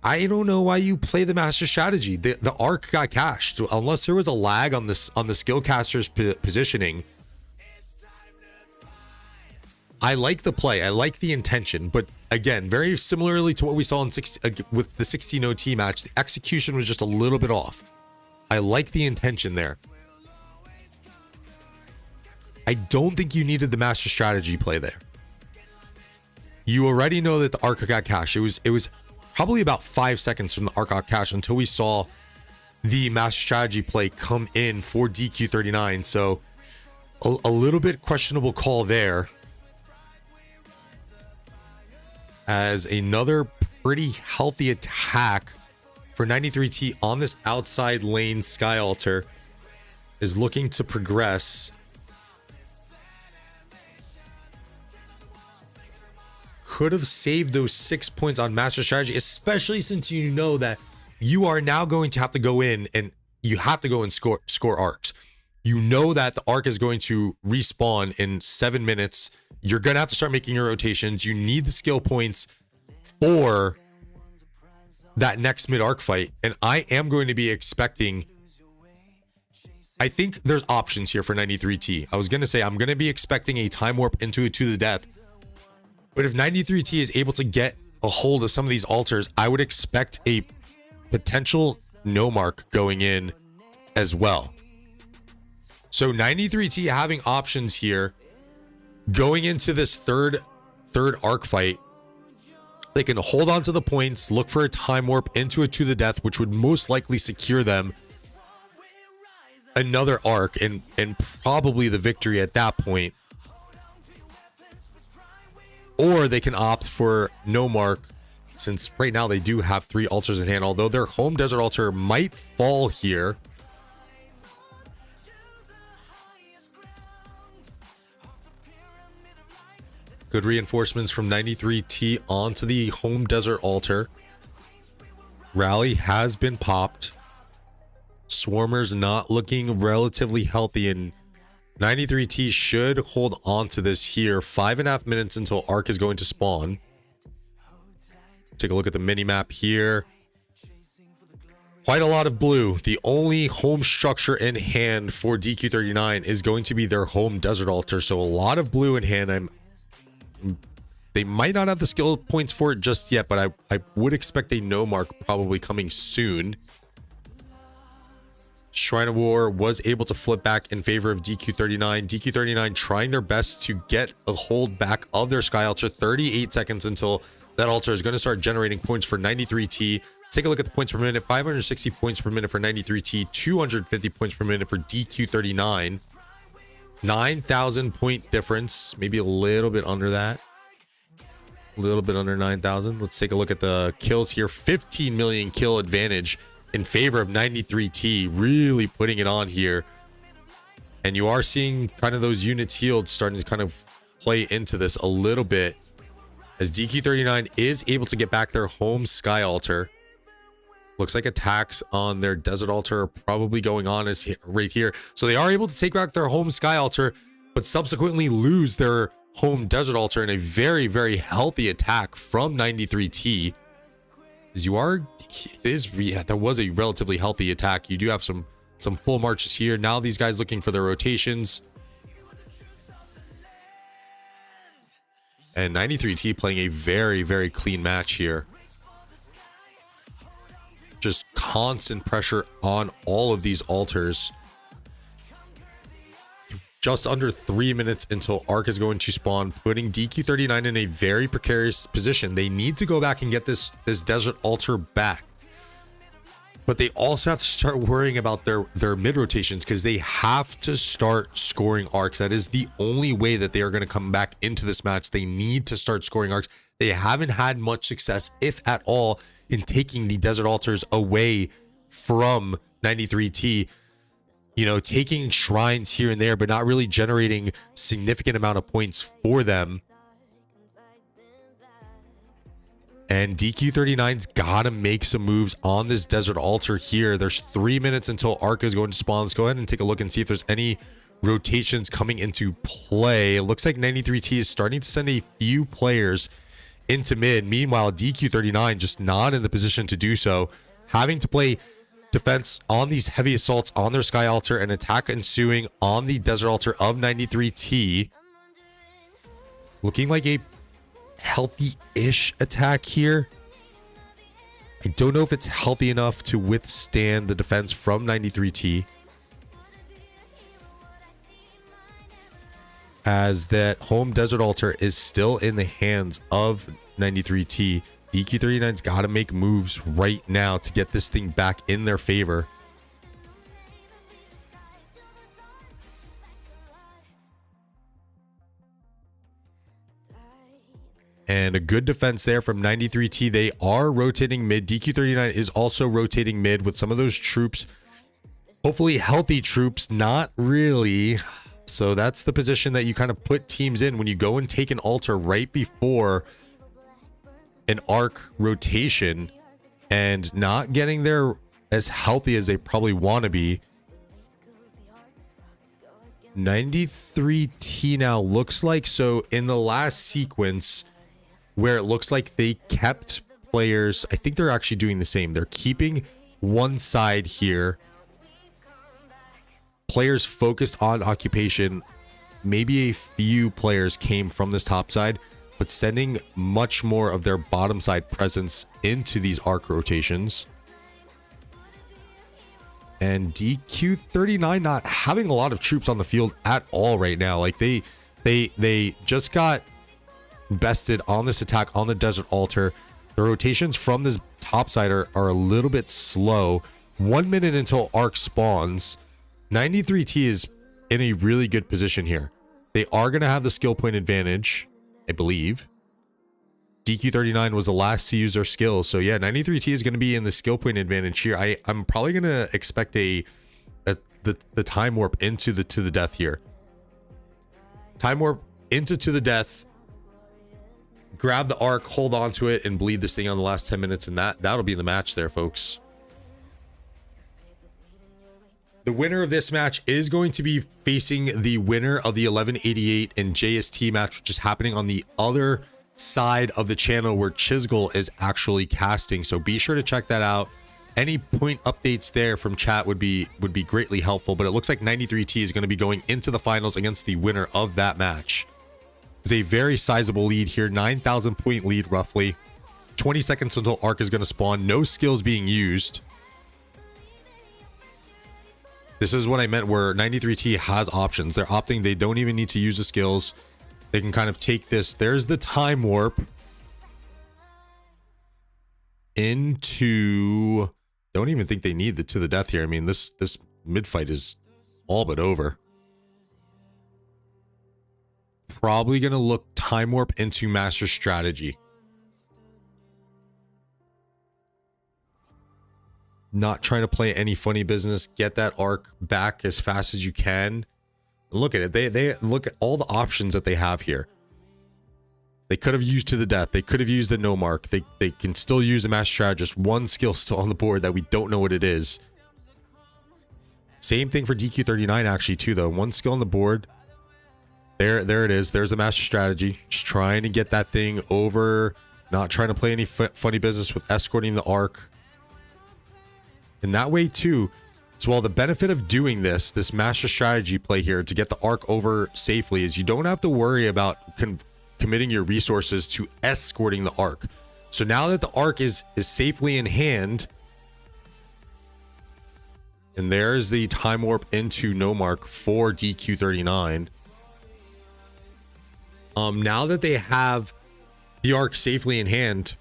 I don't know why you play the master strategy. The arc got cashed unless there was a lag on this on the skill caster's positioning. I like the play. I like the intention, but again, very similarly to what we saw in with the 16 OT match, the execution was just a little bit off. I like the intention there. I don't think you needed the master strategy play there. You already know that the arc got cashed. It was probably about 5 seconds from the arc got cashed until we saw the master strategy play come in for DQ39. So a little bit questionable call there, as another pretty healthy attack for 93T on this outside lane. Sky Altar is looking to progress. Could have saved those 6 points on master strategy, especially since you know that you are now going to have to go in and you have to go and score arcs. You know that the arc is going to respawn in 7 minutes. You're going to have to start making your rotations. You need the skill points for that next mid-arc fight. And I am going to be expecting... I think there's options here for 93T. I was going to say I'm going to be expecting a time warp into it to the death. But if 93T is able to get a hold of some of these altars, I would expect a potential no mark going in as well. So 93T having options here going into this third arc fight. They can hold on to the points, look for a time warp into it to the death, which would most likely secure them another arc and probably the victory at that point. Or they can opt for no mark, since right now they do have 3 altars in hand, although their home desert altar might fall here. Good reinforcements from 93T onto the home desert altar. Rally has been popped. Swarmers not looking relatively healthy, and 93T should hold on to this here. 5.5 minutes until arc is going to spawn. Take a look at the mini map here. Quite a lot of blue. The only home structure in hand for DQ39 is going to be their home desert altar. So a lot of blue in hand. They might not have the skill points for it just yet, but I would expect a no mark probably coming soon. Shrine of War was able to flip back in favor of DQ39. DQ39 trying their best to get a hold back of their Sky Altar. 38 seconds until that altar is going to start generating points for 93T. Take a look at the points per minute. 560 points per minute for 93T. 250 points per minute for DQ39. 9,000 point difference. Maybe a little bit under that. A little bit under 9,000. Let's take a look at the kills here. 15 million kill advantage in favor of 93T, really putting it on here. And you are seeing kind of those units healed starting to kind of play into this a little bit, as DQ39 is able to get back their home Sky Altar. Looks like attacks on their desert altar are probably going on right here. So they are able to take back their home sky altar, but subsequently lose their home desert altar in a very, very healthy attack from 93T. As you are, that was a relatively healthy attack. You do have some full marches here. Now these guys looking for their rotations. And 93T playing a very, very clean match here. Just constant pressure on all of these altars. Just under 3 minutes until Arc is going to spawn, putting DQ39 in a very precarious position. They need to go back and get this desert altar back. But they also have to start worrying about their mid rotations, because they have to start scoring arcs. That is the only way that they are going to come back into this match. They need to start scoring arcs. They haven't had much success, if at all, in taking the desert altars away from 93T. You know, taking shrines here and there, but not really generating significant amount of points for them. And DQ39's got to make some moves on this desert altar here. There's 3 minutes until Arc is going to spawn. Let's go ahead and take a look and see if there's any rotations coming into play. It looks like 93T is starting to send a few players into mid. Meanwhile, DQ39 just not in the position to do so, having to play defense on these heavy assaults on their sky altar and attack ensuing on the desert altar of 93T. Looking like a healthy-ish attack here. I don't know if it's healthy enough to withstand the defense from 93T, as that home desert altar is still in the hands of 93T. DQ39's got to make moves right now to get this thing back in their favor. And a good defense there from 93T. They are rotating mid. DQ39 is also rotating mid with some of those troops. Hopefully healthy troops, not really. So that's the position that you kind of put teams in when you go and take an altar right before an arc rotation and not getting there as healthy as they probably want to be. 93T now looks like, so in the last sequence where it looks like they kept players, I think they're actually doing the same. They're keeping one side here, players focused on occupation. Maybe a few players came from this top side, but sending much more of their bottom side presence into these arc rotations. And DQ39 not having a lot of troops on the field at all right now. Like they just got bested on this attack on the desert altar. The rotations from this top side are a little bit slow. 1 minute until arc spawns. 93T is in a really good position here. They are going to have the skill point advantage, I believe. DQ39 was the last to use their skills. So yeah, 93T is going to be in the skill point advantage here. I'm probably going to expect the time warp into to the death here. Time warp into to the death. Grab the arc, hold on to it, and bleed this thing on the last 10 minutes, and that'll be the match there, folks. The winner of this match is going to be facing the winner of the 1188 and JST match, which is happening on the other side of the channel where Chisgul is actually casting. So be sure to check that out. Any point updates there from chat would be greatly helpful. But it looks like 93T is going to be going into the finals against the winner of that match with a very sizable lead here, 9,000 point lead roughly. 20 seconds until arc is going to spawn. No skills being used. This is what I meant where 93T has options. They're opting, they don't even need to use the skills. They can kind of take this. There's the time warp into, don't even think they need the to the death here. I mean, this mid fight is all but over. Probably going to look time warp into master strategy. Not trying to play any funny business. Get that arc back as fast as you can. Look at it. They look at all the options that they have here. They could have used to the death. They could have used the no mark. They can still use the master strategist. One skill still on the board that we don't know what it is. Same thing for DQ39 actually too though. One skill on the board. There it is. There's a master strategy. Just trying to get that thing over. Not trying to play any funny business with escorting the arc. And that way too, so while the benefit of doing this master strategy play here to get the arc over safely is you don't have to worry about committing your resources to escorting the arc. So now that the arc is safely in hand, and there's the time warp into no mark for DQ39. Now that they have the arc safely in hand,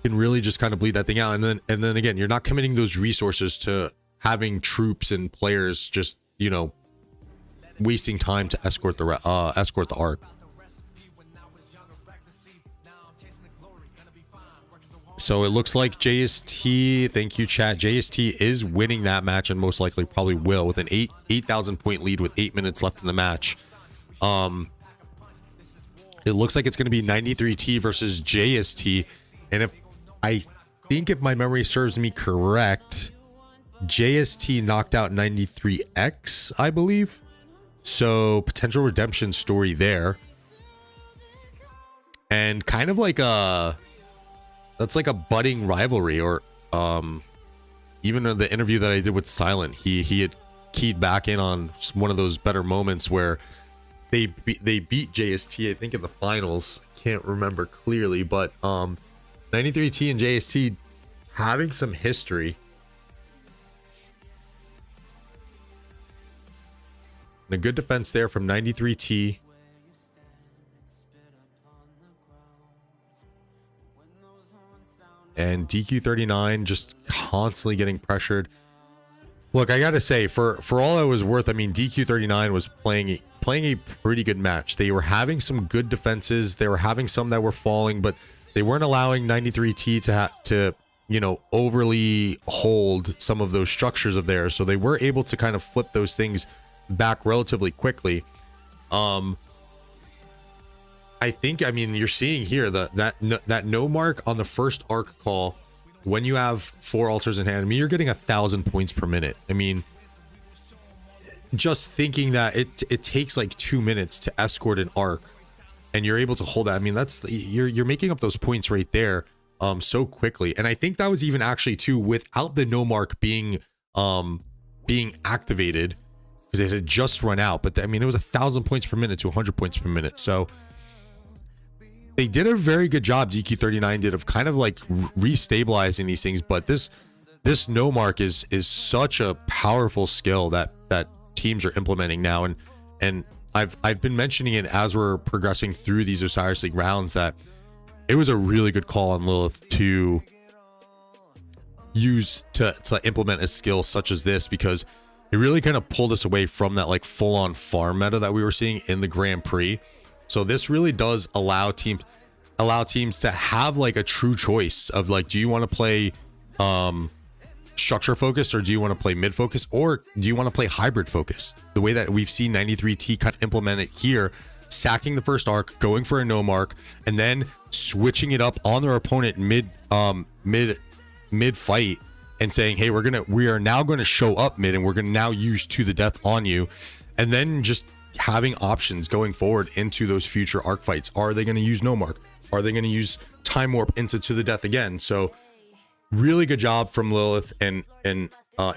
can really just kind of bleed that thing out, and then again, you're not committing those resources to having troops and players just, you know, wasting time to escort the arc. So it looks like JST, thank you chat, JST is winning that match and most likely probably will with an 8,000 point lead with 8 minutes left in the match. It looks like it's going to be 93T versus JST, and if my memory serves me correct, JST knocked out 93X, I believe. So potential redemption story there. And kind of like that's like a budding rivalry, or even in the interview that I did with Silent, he had keyed back in on one of those better moments where they beat JST, I think in the finals. Can't remember clearly, but 93T and JST having some history. And a good defense there from 93T. And DQ39 just constantly getting pressured. Look, I gotta say, for all it was worth, I mean, DQ39 was playing a pretty good match. They were having some good defenses. They were having some that were falling, but they weren't allowing 93T to you know, overly hold some of those structures of theirs. So they were able to kind of flip those things back relatively quickly. I think, I mean, you're seeing here that no mark on the first arc call when you have 4 altars in hand. I mean, you're getting 1,000 points per minute. I mean, just thinking that it takes like 2 minutes to escort an arc, and you're able to hold that. I mean, that's you're making up those points right there so quickly. And I think that was even actually too without the no mark being activated, because it had just run out. But I mean, it was 1,000 points per minute to 100 points per minute. So they did a very good job, DQ39 did, of kind of like restabilizing these things. But this no mark is such a powerful skill that teams are implementing now, and I've been mentioning it as we're progressing through these Osiris League rounds, that it was a really good call on Lilith to use to implement a skill such as this, because it really kind of pulled us away from that like full-on farm meta that we were seeing in the Grand Prix. So this really does allow teams to have like a true choice of like, do you want to play structure focused, or do you want to play mid focused, or do you want to play hybrid focused, the way that we've seen 93T kind of implement it here, sacking the first arc, going for a no mark, and then switching it up on their opponent mid fight and saying, hey, we are now going to show up mid, and we're going to now use to the death on you, and then just having options going forward into those future arc fights. Are they going to use no mark? Are they going to use time warp into to the death again? So really good job from Lilith and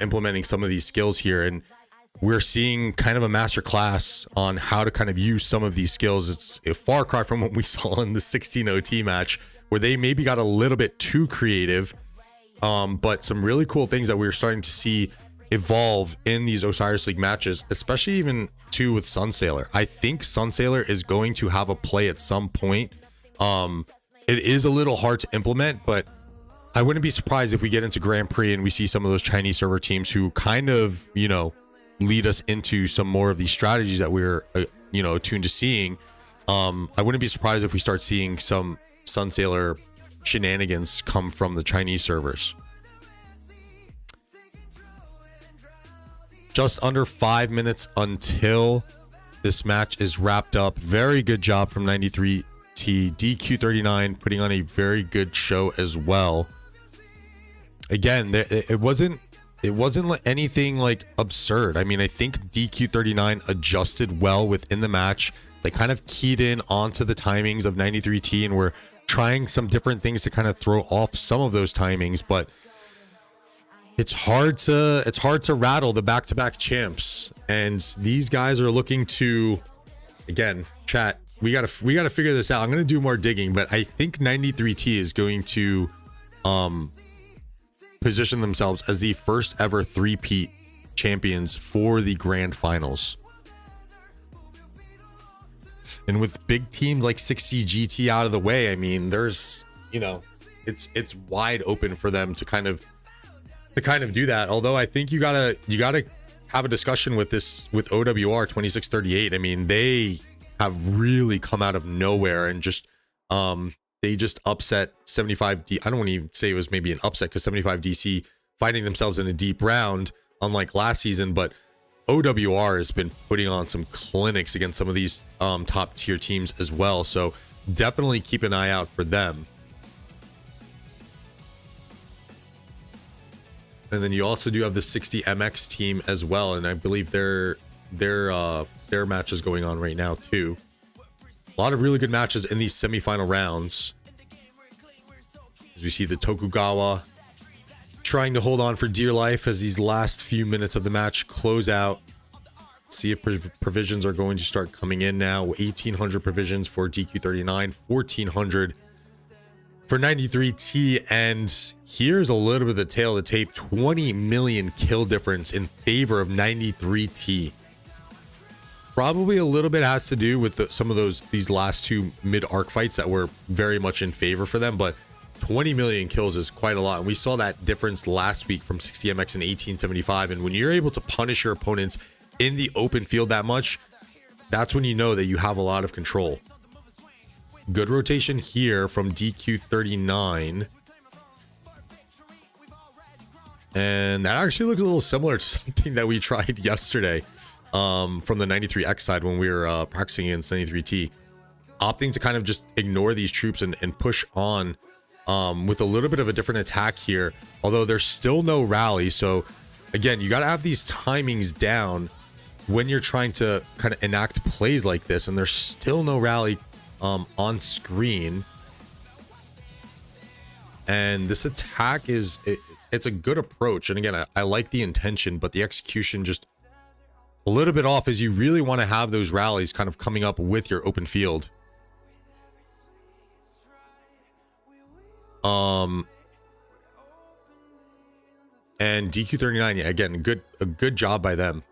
implementing some of these skills here, and we're seeing kind of a master class on how to kind of use some of these skills. It's a far cry from what we saw in the 16 OT match, where they maybe got a little bit too creative, but some really cool things that we're starting to see evolve in these Osiris League matches, especially even too with Sunsailor. I think Sunsailor is going to have a play at some point. It is a little hard to implement, but I wouldn't be surprised if we get into Grand Prix and we see some of those Chinese server teams who kind of, you know, lead us into some more of these strategies that we're, you know, attuned to seeing. I wouldn't be surprised if we start seeing some Sunsailor shenanigans come from the Chinese servers. Just under 5 minutes until this match is wrapped up. Very good job from 93 JST, DQ39 putting on a very good show as well. Again, it wasn't like anything like absurd. I mean, I think DQ39 adjusted well within the match. They kind of keyed in onto the timings of 93T and were trying some different things to kind of throw off some of those timings, but it's hard to rattle the back-to-back champs. And these guys are looking to, again, chat, we gotta figure this out. I'm gonna do more digging, but I think 93T is going to position themselves as the first ever three-peat champions for the grand finals. And with big teams like 60 GT out of the way, I mean, there's, you know, it's wide open for them to kind of do that. Although I think you gotta have a discussion with OWR 2638. I mean, they have really come out of nowhere and just they just upset 75D. I don't want to even say it was maybe an upset, because 75 DC finding themselves in a deep round, unlike last season. But OWR has been putting on some clinics against some of these top tier teams as well. So definitely keep an eye out for them. And then you also do have the 60 MX team as well, and I believe their match is going on right now too. A lot of really good matches in these semifinal rounds. As we see the Tokugawa trying to hold on for dear life as these last few minutes of the match close out. See if provisions are going to start coming in now. 1,800 provisions for DQ39, 1,400 for 93T, and here's a little bit of the tail of the tape. 20 million kill difference in favor of 93T. Probably a little bit has to do with some of these last two mid-arc fights that were very much in favor for them, but 20 million kills is quite a lot. And we saw that difference last week from 60MX and 1875. And when you're able to punish your opponents in the open field that much, that's when you know that you have a lot of control. Good rotation here from DQ39. And that actually looks a little similar to something that we tried yesterday from the 93X side when we were practicing against 93T. Opting to kind of just ignore these troops and push on with a little bit of a different attack here. Although there's still no rally. So again, you got to have these timings down when you're trying to kind of enact plays like this. And there's still no rally on screen. And this attack is it's a good approach, and again, I like the intention, but the execution just a little bit off, as you really want to have those rallies kind of coming up with your open field. And DQ39, yeah, again, a good job by them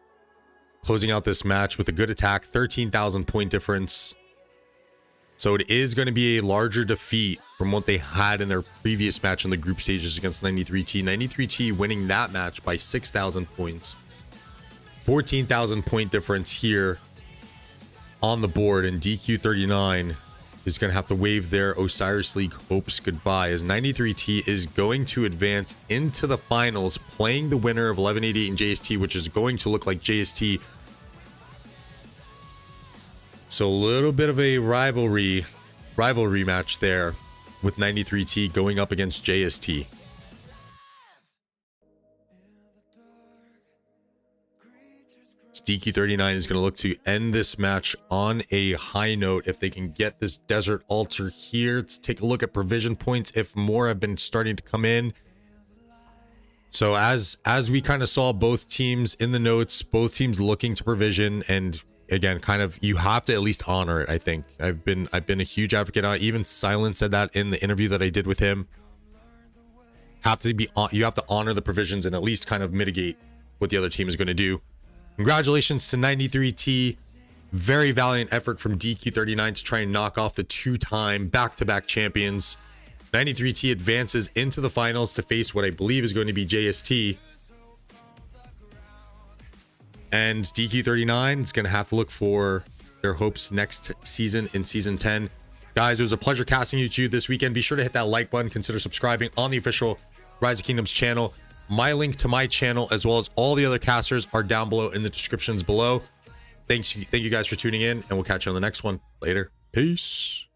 closing out this match with a good attack. 13,000 point difference. So it is going to be a larger defeat from what they had in their previous match in the group stages against 93T. 93T winning that match by 6,000 points. 14,000 point difference here on the board, and DQ39 is going to have to wave their Osiris League hopes goodbye, as 93T is going to advance into the finals, playing the winner of 1188 and JST, which is going to look like JST. So a little bit of a rivalry match there with 93T going up against JST. DQ39 is going to look to end this match on a high note if they can get this Desert Altar here. Let's take a look at provision points if more have been starting to come in. So as we kind of saw both teams in the notes, both teams looking to provision, and again, kind of, you have to at least honor it. I think I've been a huge advocate on it. Even Silent said that in the interview that I did with him. You have to honor the provisions and at least kind of mitigate what the other team is going to do. Congratulations to 93T. Very valiant effort from DQ39 to try and knock off the two-time back-to-back champions. 93T advances into the finals to face what I believe is going to be JST. And DQ39 is going to have to look for their hopes next season in Season 10. Guys, it was a pleasure casting you two this weekend. Be sure to hit that like button. Consider subscribing on the official Rise of Kingdoms channel. My link to my channel, as well as all the other casters, are down below in the descriptions below. Thank you guys for tuning in, and we'll catch you on the next one. Later. Peace.